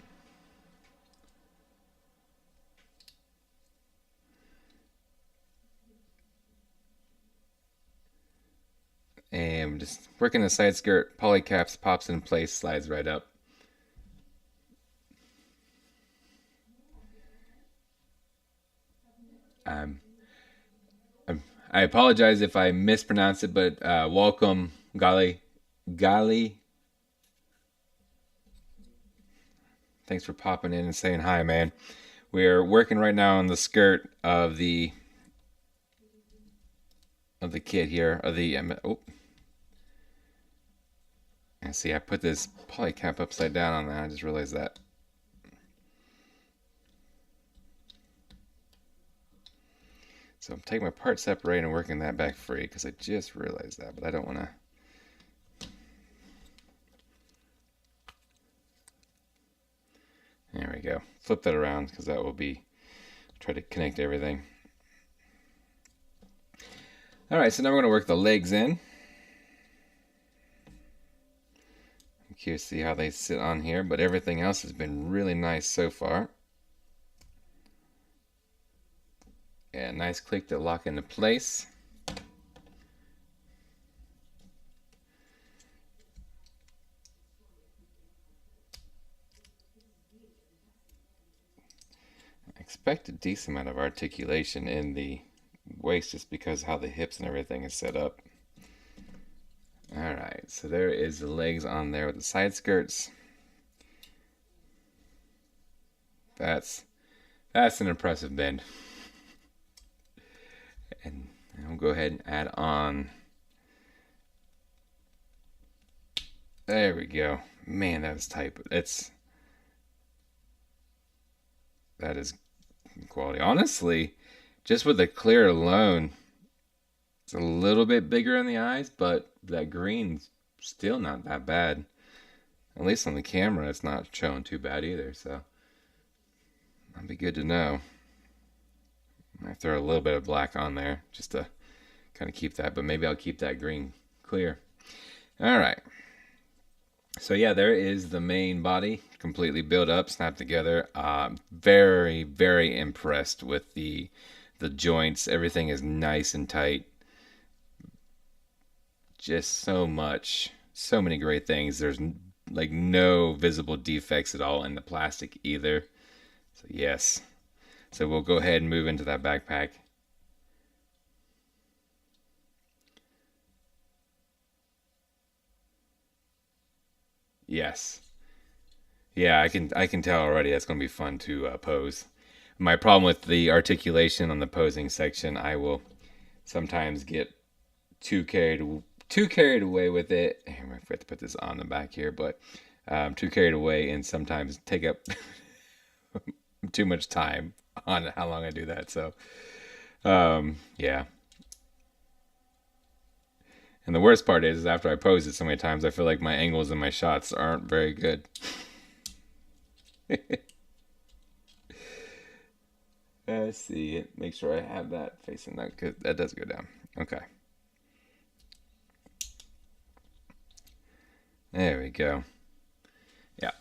[SPEAKER 1] And just working the side skirt, polycaps, pops in place, slides right up. I apologize if I mispronounce it, but welcome, Gali. Thanks for popping in and saying hi, man. We're working right now on the skirt of the kit here, of the oh. And see, I put this polycap upside down on that. I just realized that. So I'm taking my part separator and working that back free because I just realized that, but I don't want to. There we go. Flip that around because that will be, try to connect everything. All right, so now we're going to work the legs in. I'm curious to see how they sit on here, but everything else has been really nice so far. Yeah, nice click to lock into place. I expect a decent amount of articulation in the waist just because how the hips and everything is set up. Alright, so there is the legs on there with the side skirts. That's an impressive bend. And I'll go ahead and add on. There we go. Man, that is tight. That is quality. Honestly, just with the clear alone, it's a little bit bigger in the eyes, but that green's still not that bad. At least on the camera, it's not showing too bad either, so that'd be good to know. I might throw a little bit of black on there just to kind of keep that, but maybe I'll keep that green clear. All right. So yeah, there is the main body completely built up, snapped together. Very, very impressed with the joints. Everything is nice and tight. Just so many great things. There's like no visible defects at all in the plastic either. So yes. So we'll go ahead and move into that backpack. Yes. Yeah, I can tell already that's going to be fun to pose. My problem with the articulation on the posing section, I will sometimes get too carried away with it. I have to put this on the back here, but too carried away and sometimes take up too much time on how long I do that. So yeah. And the worst part is after I pose it so many times, I feel like my angles and my shots aren't very good. Let's see it. Make sure I have that facing that because that does go down. Okay. There we go. Yeah.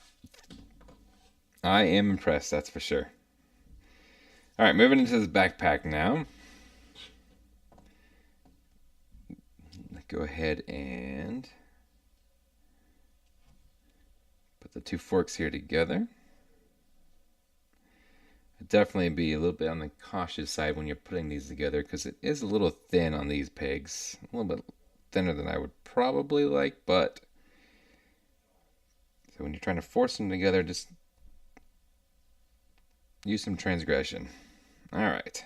[SPEAKER 1] I am impressed, that's for sure. All right, moving into this backpack now. Go ahead and put the two forks here together. Definitely be a little bit on the cautious side when you're putting these together because it is a little thin on these pegs. A little bit thinner than I would probably like, but so when you're trying to force them together, just use some transgression. All right.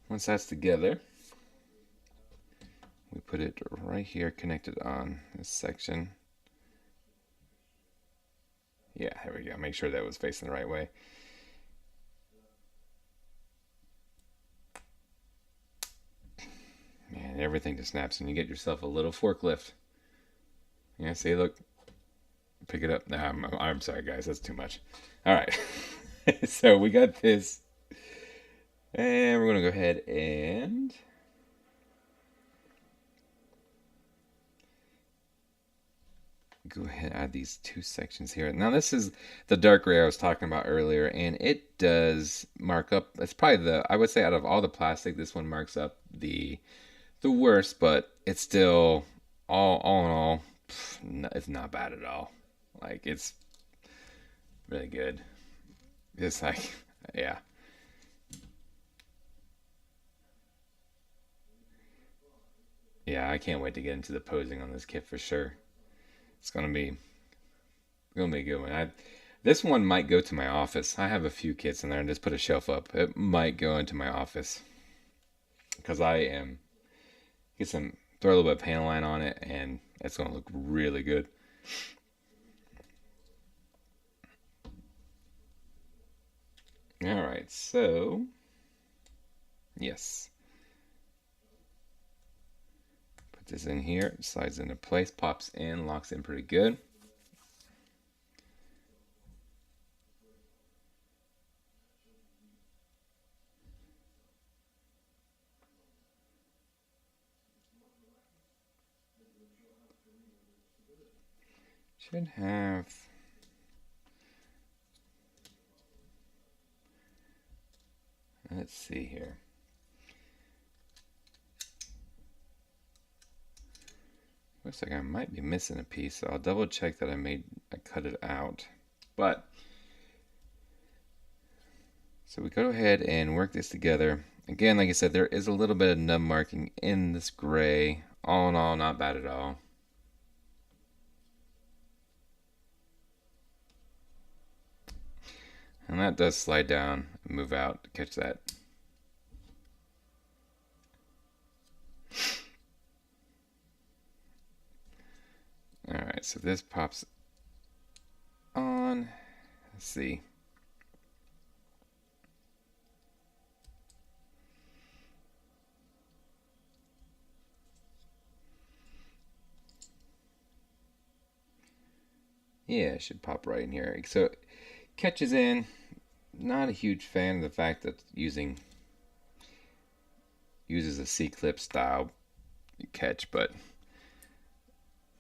[SPEAKER 1] Once that's together, we put it right here connected on this section. Yeah, there we go. Make sure that was facing the right way. Man, everything just snaps and you get yourself a little forklift. Yeah, see, look. Pick it up. No, I'm sorry, guys. That's too much. All right. So we got this. And we're going to go ahead and add these two sections here. Now this is the dark gray I was talking about earlier, and it does mark up. It's probably I would say out of all the plastic, this one marks up the worst, but it's still all in all, it's not bad at all. Like it's really good. It's like, yeah. Yeah, I can't wait to get into the posing on this kit for sure. It's gonna be a good one. This one might go to my office. I have a few kits in there and just put a shelf up. It might go into my office because I am throw a little bit of panel line on it and it's gonna look really good. All right, so Yes. Put this in here, slides into place, pops in, locks in pretty good. Should have... Let's see here. Looks like I might be missing a piece, so I'll double check that I cut it out. But, so we go ahead and work this together. Again, like I said, there is a little bit of nub marking in this gray. All in all, not bad at all. And that does slide down and move out to catch that. Alright, so this pops on. Let's see. Yeah, it should pop right in here. So it catches in. Not a huge fan of the fact that uses a C-clip style catch, but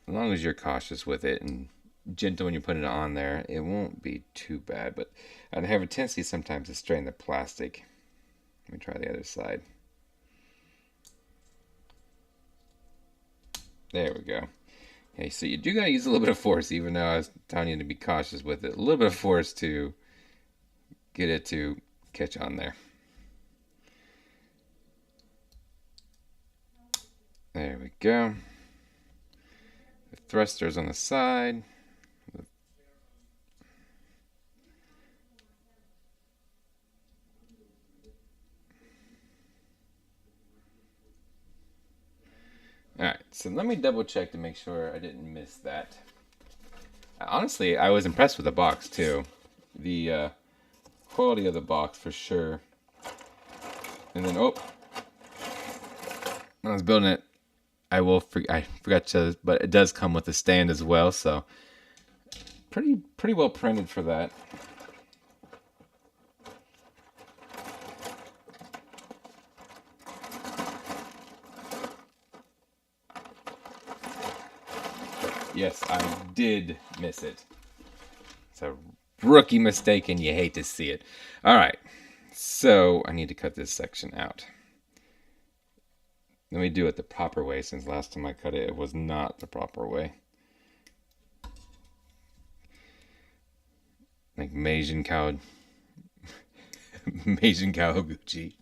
[SPEAKER 1] as long as you're cautious with it and gentle when you put it on there, it won't be too bad. But I have a tendency sometimes to strain the plastic. Let me try the other side. There we go. Okay, so you do gotta use a little bit of force, even though I was telling you to be cautious with it. A little bit of force to get it to catch on there. There we go. The thrusters on the side. Alright, so let me double check to make sure I didn't miss that. Honestly, I was impressed with the box too. The quality of the box for sure. And then, oh, when I was building it, I forgot to, but it does come with a stand as well, so pretty well printed for that. Yes, I did miss it. It's a rookie mistake and you hate to see it. Alright, so I need to cut this section out. Let me do it the proper way, since last time I cut it, it was not the proper way. Like Meijin Kao Kawaguchi.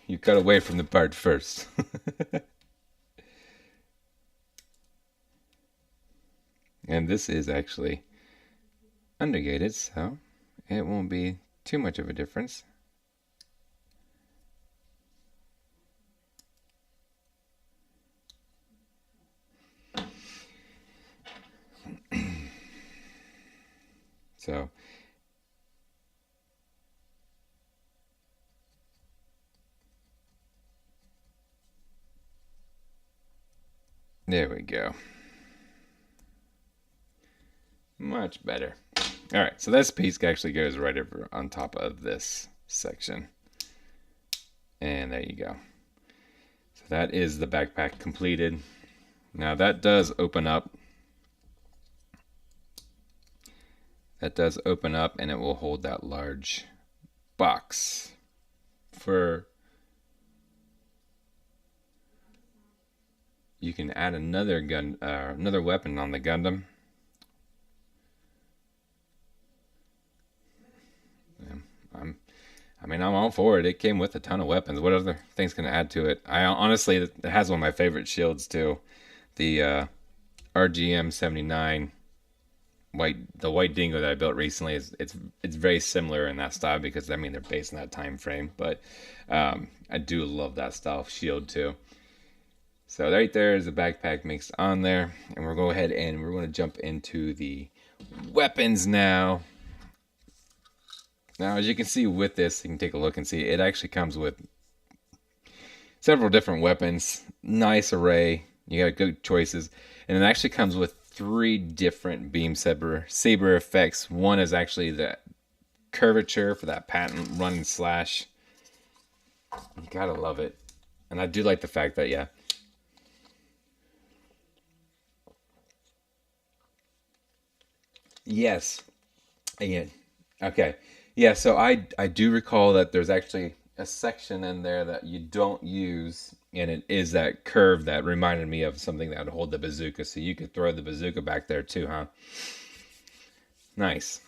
[SPEAKER 1] You cut away from the part first. And this is actually undergated, so it won't be too much of a difference. So there we go. Much better. All right, so this piece actually goes right over on top of this section. And there you go. So that is the backpack completed. Now that does open up. That does open up and it will hold that large box for... You can add another another weapon on the Gundam. I'm all for it. It came with a ton of weapons. What other things can I add to it? I honestly, it has one of my favorite shields too, the RGM 79 the white dingo that I built recently. It's very similar in that style because they're based in that time frame. But I do love that style of shield too. So right there is the backpack mixed on there, and we'll go ahead and we're going to jump into the weapons now. Now, as you can see with this, you can take a look and see it actually comes with several different weapons. Nice array. You got good choices. And it actually comes with 3 different beam saber effects. One is actually the curvature for that patent run and slash. You gotta love it. And I do like the fact that, yeah. Yes. Yeah. Okay. Yeah, so I do recall that there's actually a section in there that you don't use, and it is that curve that reminded me of something that would hold the bazooka, so you could throw the bazooka back there too, huh? Nice.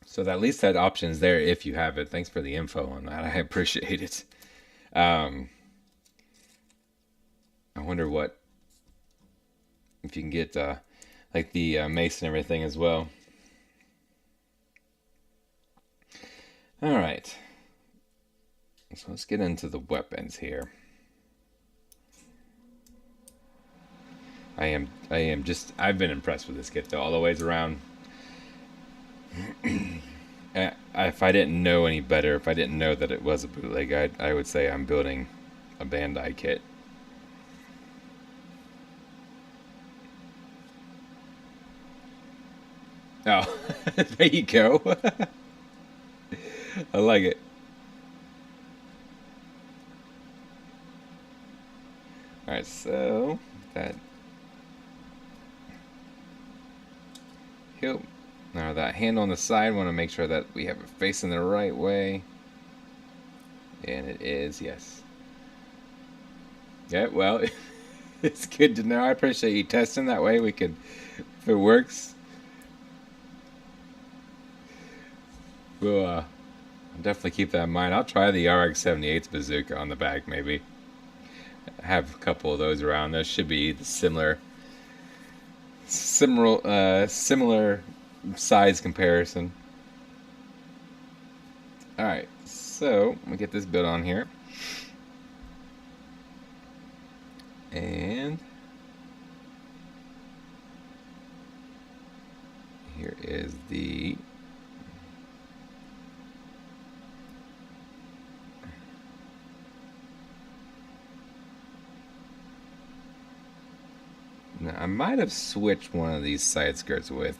[SPEAKER 1] So at least that option is there if you have it. Thanks for the info on that. I appreciate it. Um, I wonder what if you can get like the mace and everything as well. All right. So let's get into the weapons here. I've been impressed with this kit though, all the ways around. If I didn't know any better, if I didn't know that it was a bootleg, I would say I'm building a Bandai kit. Oh, there you go. I like it. All right, so that hilt. Now that hand on the side, want to make sure that we have it facing the right way. And it is, yes. Yeah, well, it's good to know. I appreciate you testing. That way we could, if it works, we'll definitely keep that in mind. I'll try the RX-78's bazooka on the back, maybe. Have a couple of those around. Those should be the similar size comparison. All right, so we get this built on here, and here is the now, I might have switched one of these side skirts with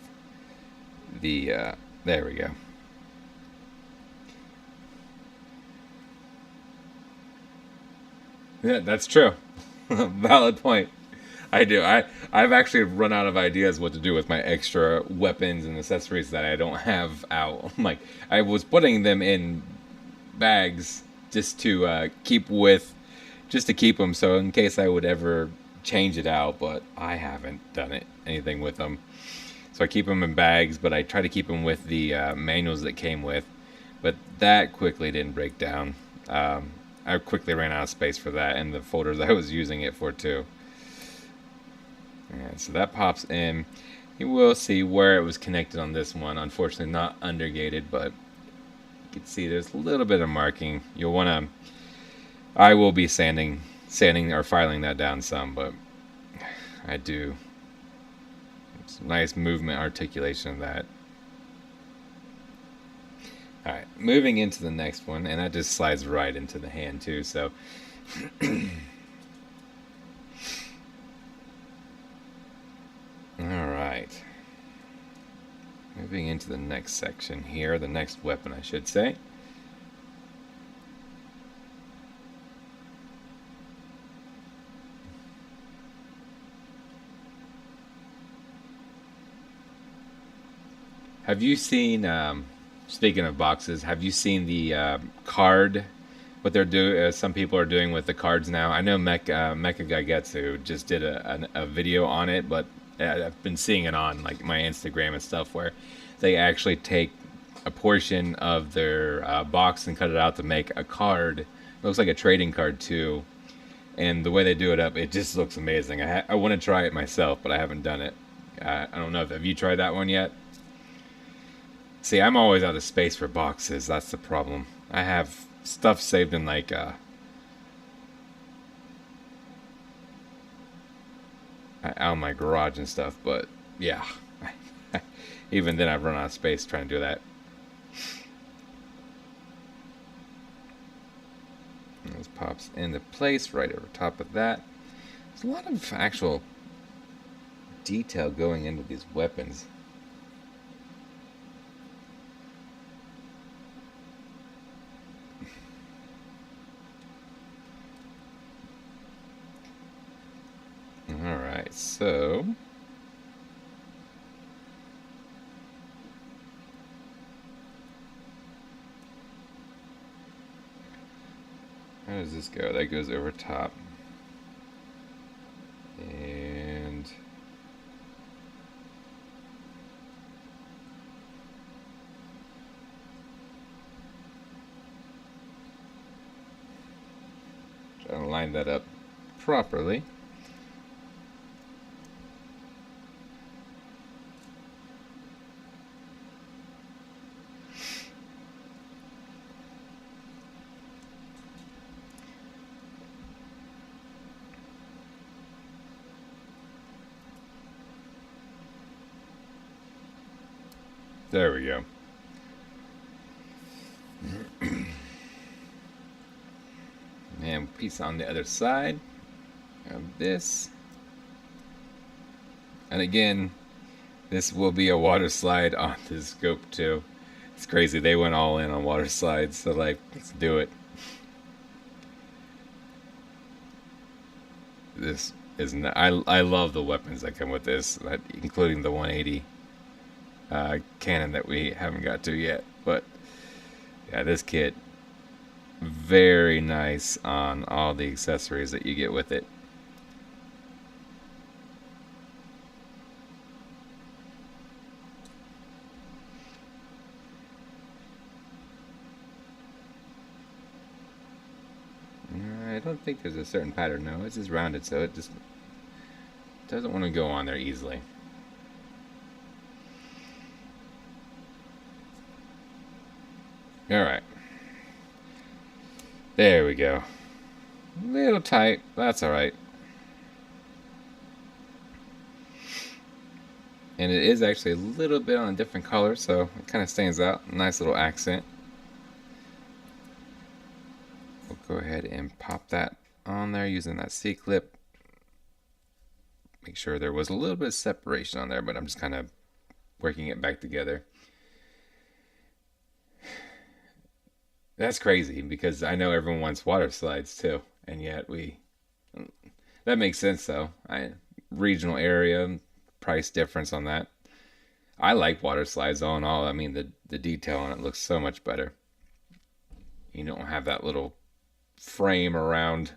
[SPEAKER 1] the there we go. Yeah, that's true. Valid point. I do. I've actually run out of ideas what to do with my extra weapons and accessories that I don't have out. Like I was putting them in bags just to just to keep them, so in case I would ever change it out, but I haven't done anything with them. So I keep them in bags, but I try to keep them with the manuals that came with. But that quickly didn't break down. I quickly ran out of space for that and the folders I was using it for too. And so that pops in. You will see where it was connected on this one. Unfortunately, not undergated, but you can see there's a little bit of marking. You'll want to. I will be sanding or filing that down some, but I do. It's a nice movement articulation of that. All right, moving into the next one, and that just slides right into the hand too. So. Alright. Moving into the next section here, the next weapon I should say. Have you seen, speaking of boxes, have you seen the card, what they're doing, some people are doing with the cards now? I know Mecha Gaigetsu just did a video on it, but I've been seeing it on like my Instagram and stuff where they actually take a portion of their box and cut it out to make a card. It looks like a trading card too, and the way they do it up, it just looks amazing. I want to try it myself, but I haven't done it. I don't know if have you tried that one yet? See, I'm always out of space for boxes. That's the problem. I have stuff saved in like out in my garage and stuff, but yeah, even then I've run out of space trying to do that. Let's pop pops into place right over top of that. There's a lot of actual detail going into these weapons. Alright, so how does this go? That goes over top. And try to line that up properly. There we go. And piece on the other side of this. And again, this will be a water slide on this scope too. It's crazy. They went all in on water slides, so like, let's do it. This is not, I love the weapons that come with this, including the 180 cannon that we haven't got to yet. But yeah, this kit, very nice on all the accessories that you get with it. I don't think there's a certain pattern. No, it's just rounded, so it just doesn't want to go on there easily. Alright. There we go. A little tight. That's alright. And it is actually a little bit on a different color, so it kind of stands out. Nice little accent. We'll go ahead and pop that on there using that C-clip. Make sure there was a little bit of separation on there, but I'm just kind of working it back together. That's crazy because I know everyone wants water slides too, and yet that makes sense though. Regional area, price difference on that. I like water slides all in all. I mean, the detail on it looks so much better. You don't have that little frame around,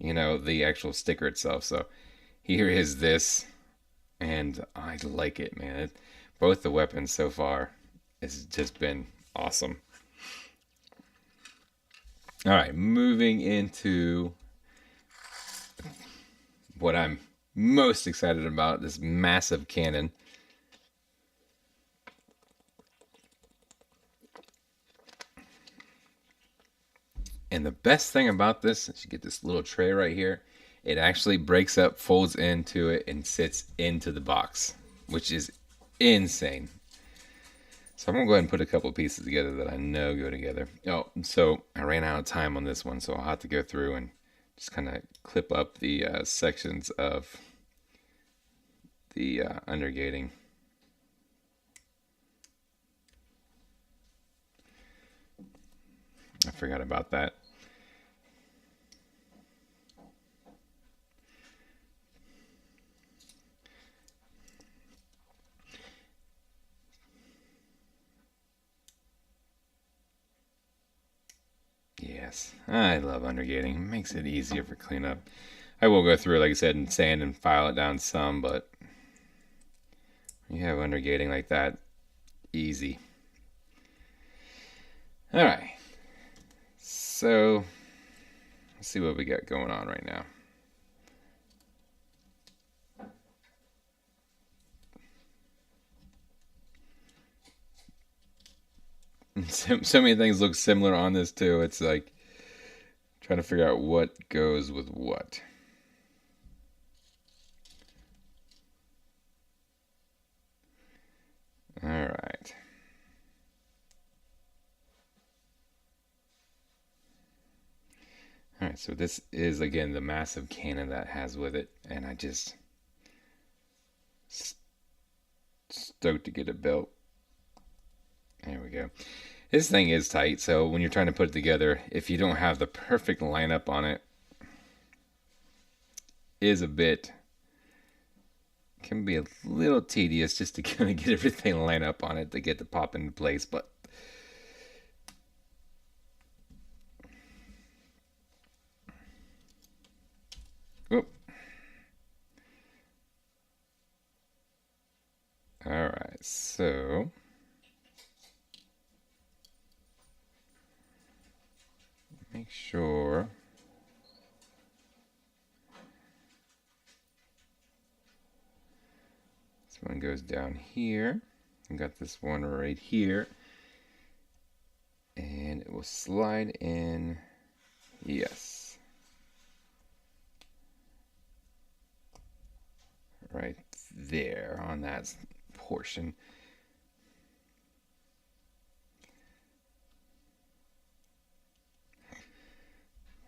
[SPEAKER 1] the actual sticker itself. So here is this, and I like it, man. Both the weapons so far, it's just been awesome. All right, moving into what I'm most excited about, this massive cannon. And the best thing about this is you get this little tray right here. It actually breaks up, folds into it, and sits into the box, which is insane. So I'm going to go ahead and put a couple pieces together that I know go together. Oh, so I ran out of time on this one, so I'll have to go through and just kind of clip up the sections of the undergating. I forgot about that. Yes, I love undergating. It makes it easier for cleanup. I will go through, like I said, and sand and file it down some, but when you have undergating like that, easy. All right. So, let's see what we got going on right now. So many things look similar on this too. It's like trying to figure out what goes with what. All right. All right, Alright, so this is again the massive cannon that has with it, and I just stoked to get it built. There we go. This thing is tight, so when you're trying to put it together, if you don't have the perfect lineup on it, is a bit, can be a little tedious just to kind of get everything lined up on it to get the pop into place, but whoop. Alright, so make sure this one goes down here. I got this one right here, and it will slide in. Yes, right there on that portion.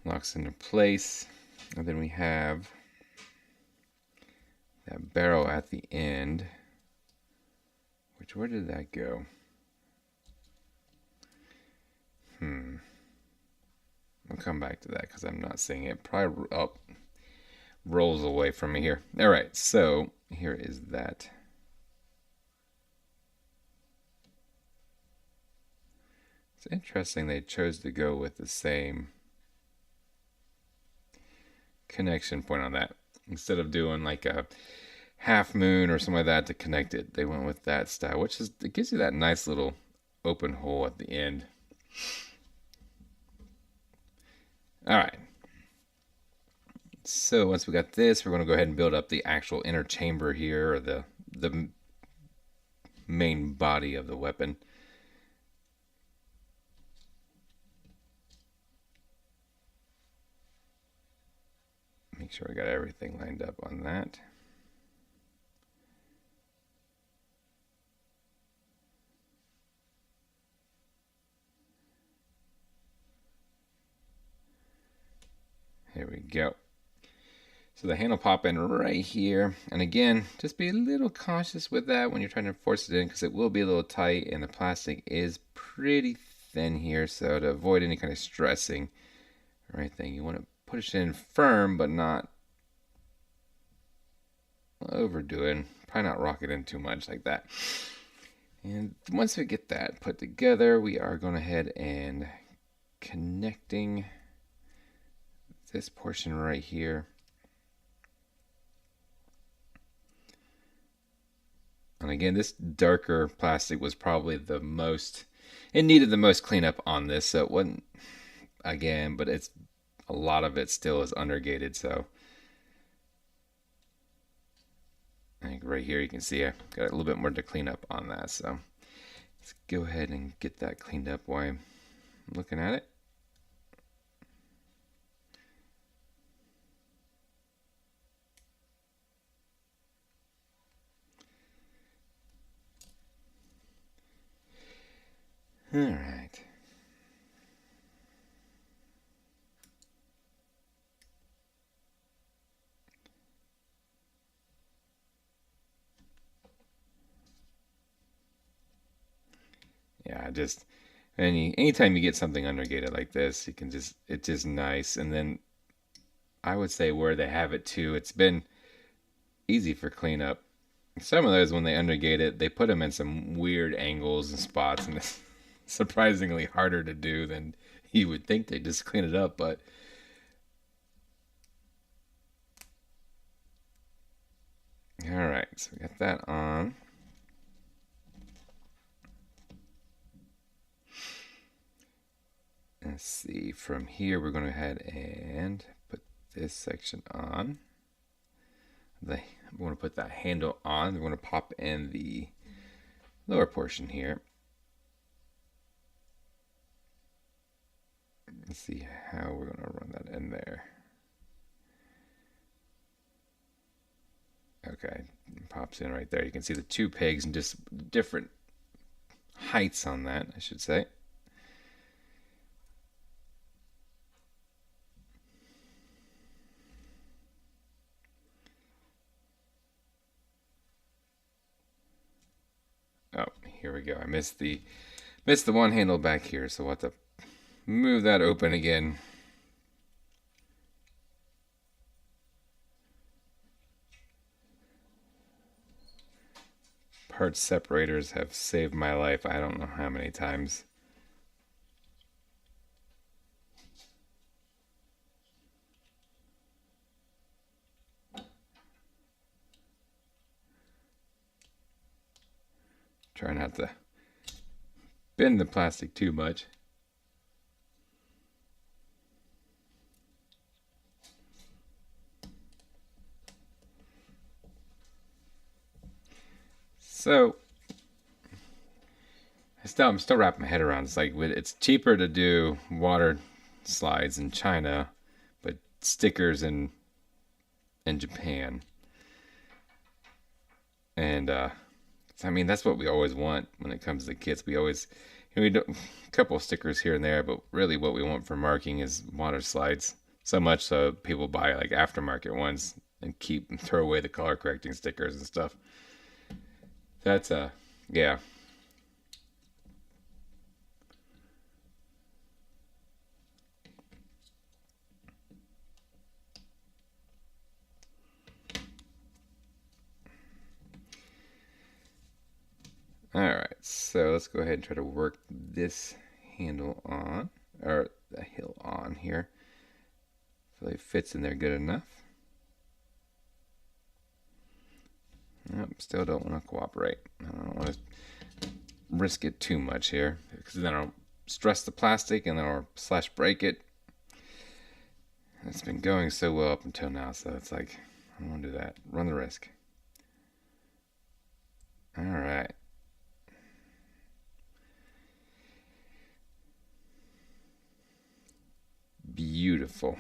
[SPEAKER 1] Locks into place, and then we have that barrel at the end, which, where did that go? I'll come back to that because I'm not seeing it. Probably rolls away from me here. All right, so here is that. It's interesting they chose to go with the same connection point on that. Instead of doing like a half moon or something like that to connect it, they went with that style, which is, it gives you that nice little open hole at the end. All right. So once we got this, we're going to go ahead and build up the actual inner chamber here, or the main body of the weapon. Make sure I got everything lined up on that. Here we go. So the handle pop in right here. And again, just be a little cautious with that when you're trying to force it in, because it will be a little tight and the plastic is pretty thin here. So to avoid any kind of stressing or anything, you want to push it in firm, but not overdo it. Probably not rock it in too much like that. And once we get that put together, we are going ahead and connecting this portion right here. And again, this darker plastic was probably the most, it needed the most cleanup on this. So it wasn't, again, but it's, a lot of it still is undergated. So I think right here you can see I got a little bit more to clean up on that. So let's go ahead and get that cleaned up while I'm looking at it. All right. Yeah, just anytime you get something undergated like this, you can just, it's just nice. And then I would say where they have it too, it's been easy for cleanup. Some of those, when they undergate it, they put them in some weird angles and spots, and it's surprisingly harder to do than you would think. They just clean it up, but all right, so we got that on. Let's see, from here we're going to go ahead and put this section on. We want to put that handle on. We're going to pop in the lower portion here. Let's see how we're going to run that in there. Okay, it pops in right there. You can see the two pegs and just different heights on that, I should say. Oh, here we go. I missed the one handle back here, so we'll have to move that open again. Part separators have saved my life. I don't know how many times. Try not to bend the plastic too much. So I'm still wrapping my head around. It's like it's cheaper to do water slides in China, but stickers in Japan. And I mean, that's what we always want when it comes to kits. We always, we do a couple of stickers here and there, but really what we want for marking is water slides. So much so people buy like aftermarket ones and throw away the color correcting stickers and stuff. That's yeah. Alright, so let's go ahead and try to work this handle on, or the hill on here. Hopefully it fits in there good enough. Nope, still don't want to cooperate. I don't want to risk it too much here, because then I'll stress the plastic and then I'll / break it. It's been going so well up until now, so it's like, I don't want to do that. Run the risk. Alright. Beautiful.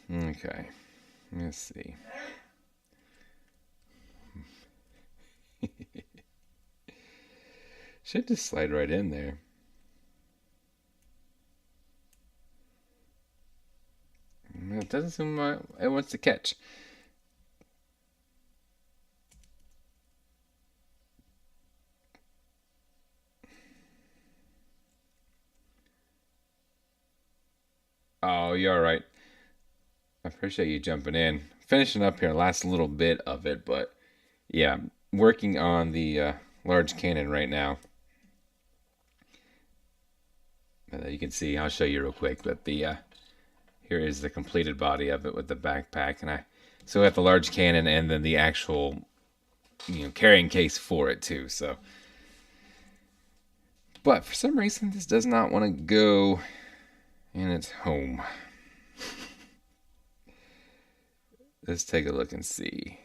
[SPEAKER 1] Okay, let's see. Should just slide right in there. It doesn't seem like it wants to catch. Oh, you're all right. I appreciate you jumping in. Finishing up here, last little bit of it, but yeah, working on the large cannon right now. You can see, I'll show you real quick, but the here is the completed body of it with the backpack, and I still have the large cannon and then the actual carrying case for it too. So, but for some reason this does not want to go in its home. Let's take a look and see.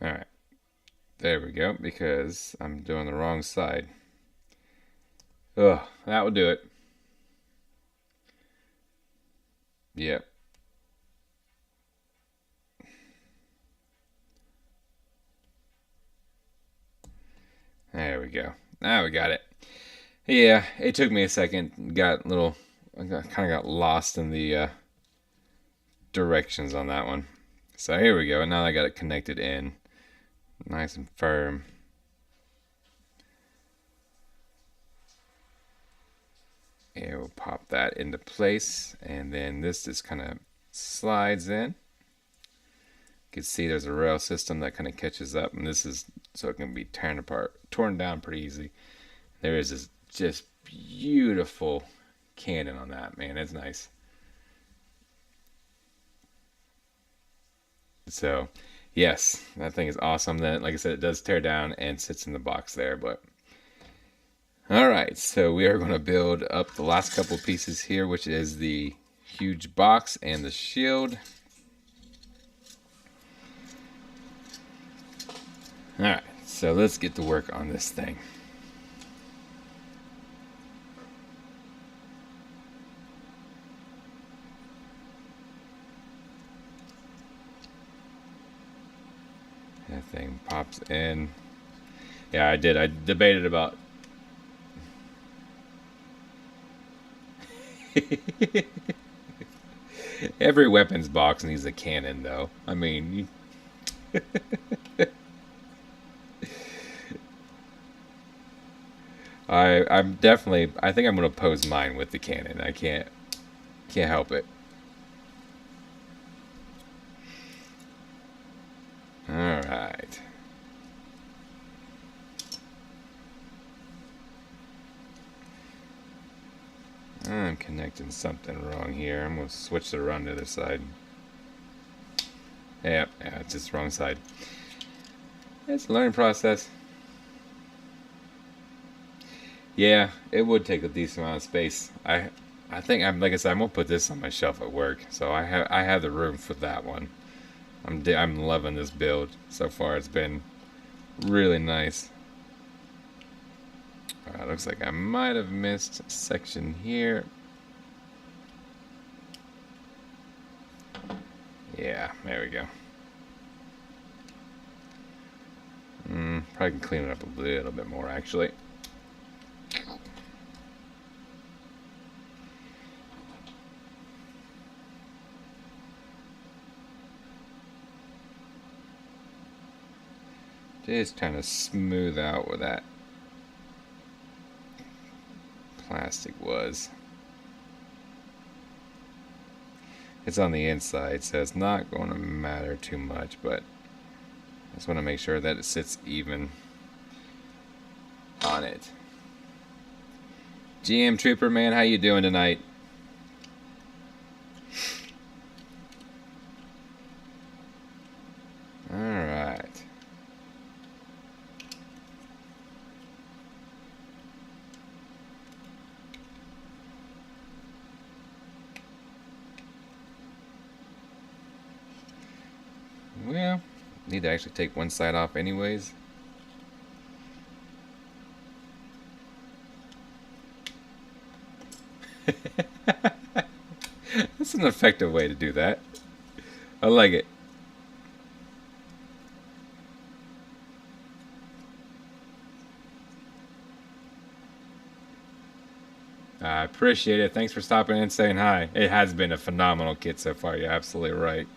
[SPEAKER 1] All right, there we go, because I'm doing the wrong side. Oh, that will do it. Yep. There we go. Now we got it. Yeah, it took me a second. Got a little, I kind of got lost in the directions on that one. So here we go. Now I got it connected in, nice and firm. And we'll pop that into place, and then this just kind of slides in. You can see there's a rail system that kind of catches up, and this is so it can be torn down pretty easy. There is this just beautiful cannon on that, man. It's nice. So, yes, that thing is awesome. Then, like I said, it does tear down and sits in the box there, but Alright, so we are going to build up the last couple pieces here, which is the huge box and the shield. Alright, so let's get to work on this thing. That thing pops in. Yeah, I did. I debated about... Every weapons box needs a cannon, though. I mean... I'm definitely... I think I'm going to pose mine with the cannon. I can't help it. Alright. I'm connecting something wrong here. I'm going to switch it around to the other side. Yeah, it's just the wrong side. It's a learning process. Yeah, it would take a decent amount of space. I think like I said, I'm gonna put this on my shelf at work, so I have the room for that one. I'm loving this build so far. It's been really nice. Alright, looks like I might have missed a section here. Yeah, there we go. Probably can clean it up a little bit more, actually. Just kind of smooth out where that plastic was. It's on the inside, so it's not going to matter too much, but I just want to make sure that it sits even on it. GM Trooper, man, how you doing tonight? Alright. Well, need to actually take one side off anyways. That's an effective way to do that. I like it. I appreciate it. Thanks for stopping in and saying hi. It has been a phenomenal kit so far. You're absolutely right.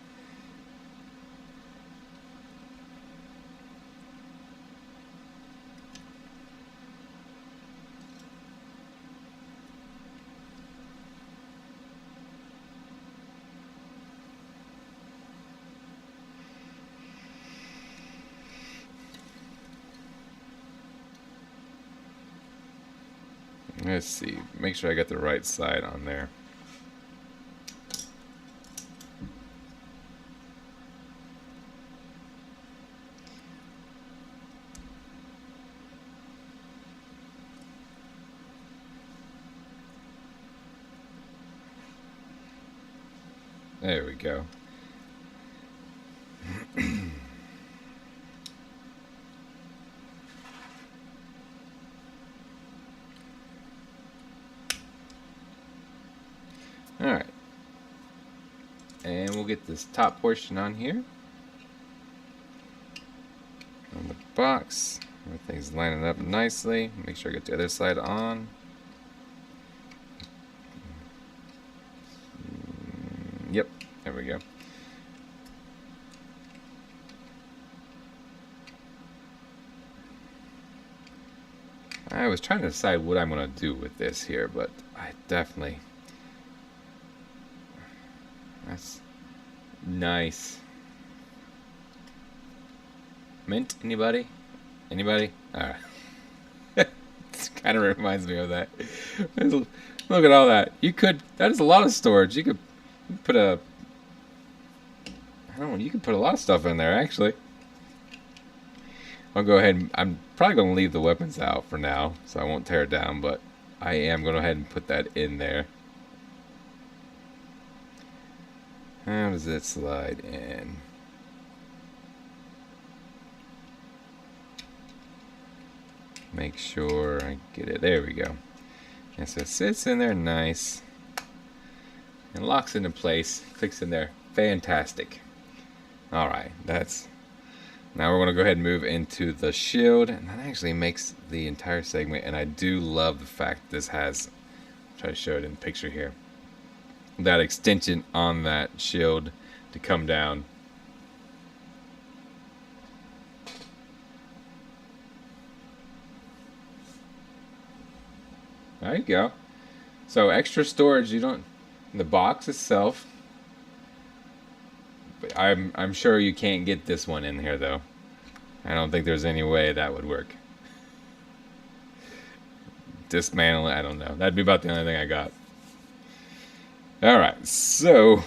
[SPEAKER 1] Let's see. Make sure I got the right side on there. There we go. Alright. And we'll get this top portion on here. On the box. Everything's lining up nicely. Make sure I get the other side on. Yep, there we go. I was trying to decide what I'm going to do with this here, but I definitely... That's nice. Mint? Anybody? Anybody? Alright. It kind of reminds me of that. Look at all that. You could... That is a lot of storage. You could put a... I don't know. You could put a lot of stuff in there, actually. I'll go ahead and I'm probably going to leave the weapons out for now, so I won't tear it down, but I am going to go ahead and put that in there. How does it slide in? Make sure I get it. There we go. And so it sits in there nice and locks into place. Clicks in there. Fantastic. Alright, that's... Now we're going to go ahead and move into the shield. And that actually makes the entire segment. And I do love the fact this has... I'll try to show it in the picture here. That extension on that shield to come down. There you go. So extra storage, you don't... The box itself... I'm sure you can't get this one in here though. I don't think there's any way that would work. Dismantle it, I don't know. That'd be about the only thing I got. Alright, so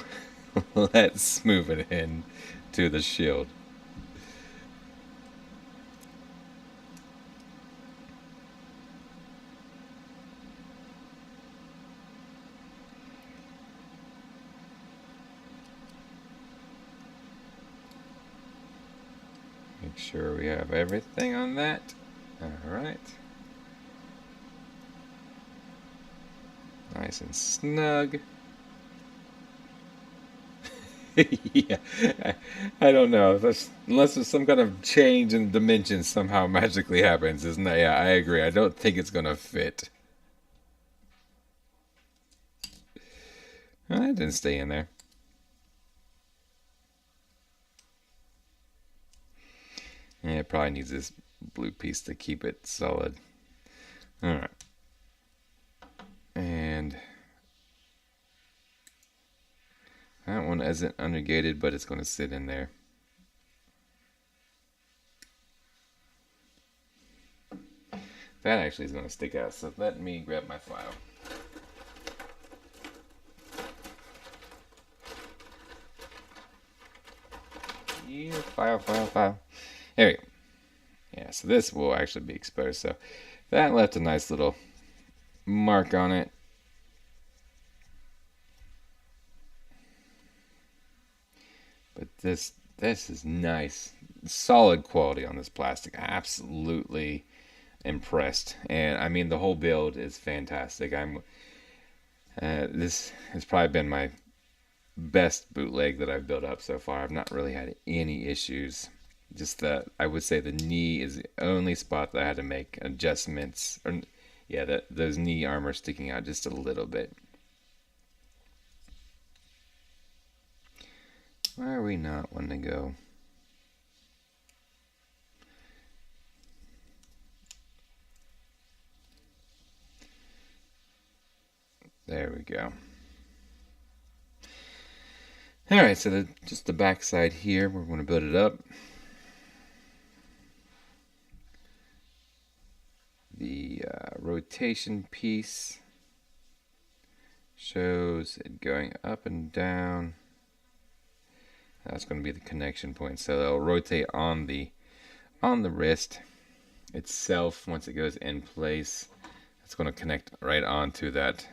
[SPEAKER 1] let's move it in to the shield. Make sure we have everything on that. Alright. Nice and snug. Yeah, I don't know. Unless there's some kind of change in dimensions somehow magically happens, isn't that? Yeah, I agree. I don't think it's gonna fit. Oh, that didn't stay in there. Yeah, it probably needs this blue piece to keep it solid. Alright. And that one isn't undergated, but it's going to sit in there. That actually is going to stick out, so let me grab my file. Yeah, file. There we go. Yeah, so this will actually be exposed. So that left a nice little mark on it. But this is nice. Solid quality on this plastic. Absolutely impressed. And I mean, the whole build is fantastic. This has probably been my best bootleg that I've built up so far. I've not really had any issues. Just that I would say the knee is the only spot that I had to make adjustments. Or yeah, those knee armor sticking out just a little bit. Why are we not wanting to go? There we go. Alright, so just the back side here, we're going to build it up. The rotation piece shows it going up and down. That's going to be the connection point. So it'll rotate on the wrist itself. Once it goes in place, it's going to connect right onto that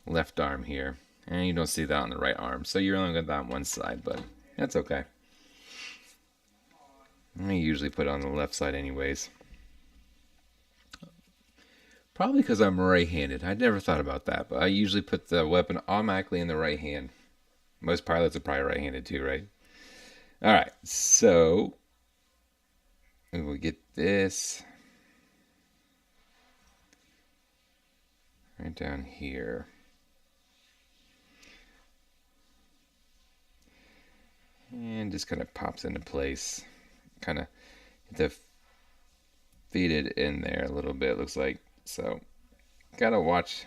[SPEAKER 1] left arm here. And you don't see that on the right arm. So you're only got that on one side, but that's okay. I usually put it on the left side anyways. Probably because I'm right-handed. I never thought about that, but I usually put the weapon automatically in the right hand. Most pilots are probably right-handed too, right? Alright, so we'll get this right down here. And just kind of pops into place. Kind of to feed it in there a little bit, looks like. So, gotta watch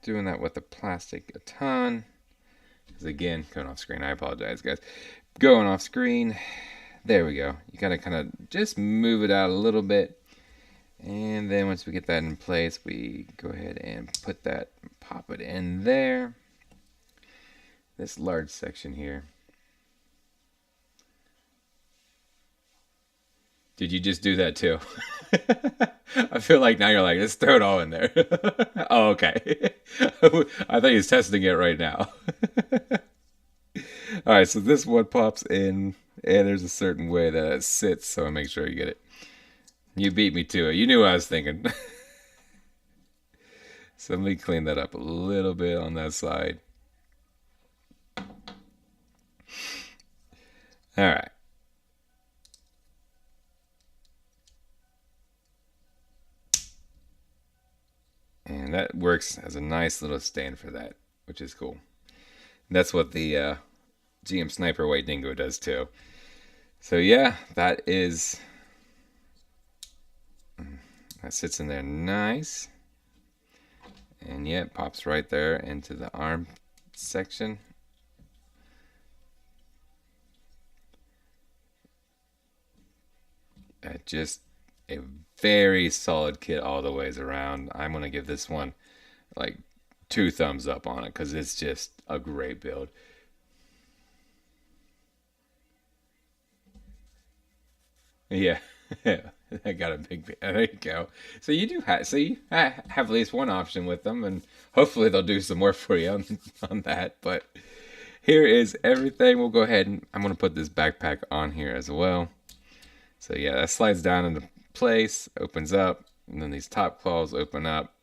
[SPEAKER 1] doing that with the plastic a ton. Because again, going off screen, I apologize, guys. Going off screen. There we go. You gotta kind of just move it out a little bit. And then once we get that in place, we go ahead and put that, pop it in there. This large section here. Did you just do that too? I feel like now you're like, let's throw it all in there. Oh, okay. I thought he was testing it right now. All right, so this one pops in, and there's a certain way that it sits, so I make sure you get it. You beat me to it. You knew what I was thinking. So let me clean that up a little bit on that side. All right. And that works as a nice little stand for that, which is cool. And that's what the GM Sniper White Dingo does too. So yeah, that sits in there nice. And yeah, it pops right there into the arm section. Just a very solid kit all the ways around. I'm going to give this one like 2 thumbs up on it because it's just a great build. Yeah. I got a big. There you go. So you do have. So you have at least one option with them, and hopefully they'll do some more for you on that. But here is everything. We'll go ahead and I'm gonna put this backpack on here as well. So yeah, that slides down into place, opens up, and then these top claws open up.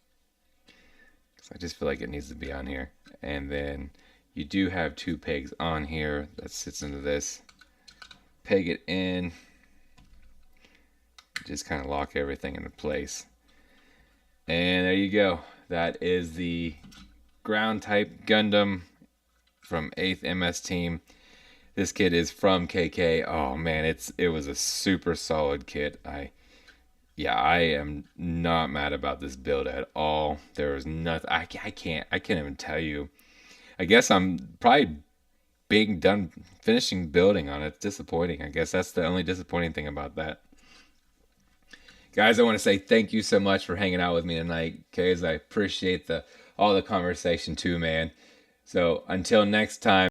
[SPEAKER 1] So I just feel like it needs to be on here. And then you do have 2 pegs on here that sits into this. Peg it in. Just kind of lock everything into place. And there you go. That is the Ground Type Gundam from 8th MS Team. This kit is from KK. Oh man, it was a super solid kit. I am not mad about this build at all. There was nothing. I can't even tell you. I guess I'm probably being done finishing building on it. It's disappointing. I guess that's the only disappointing thing about that. Guys, I want to say thank you so much for hanging out with me tonight, because I appreciate all the conversation too, man. So until next time.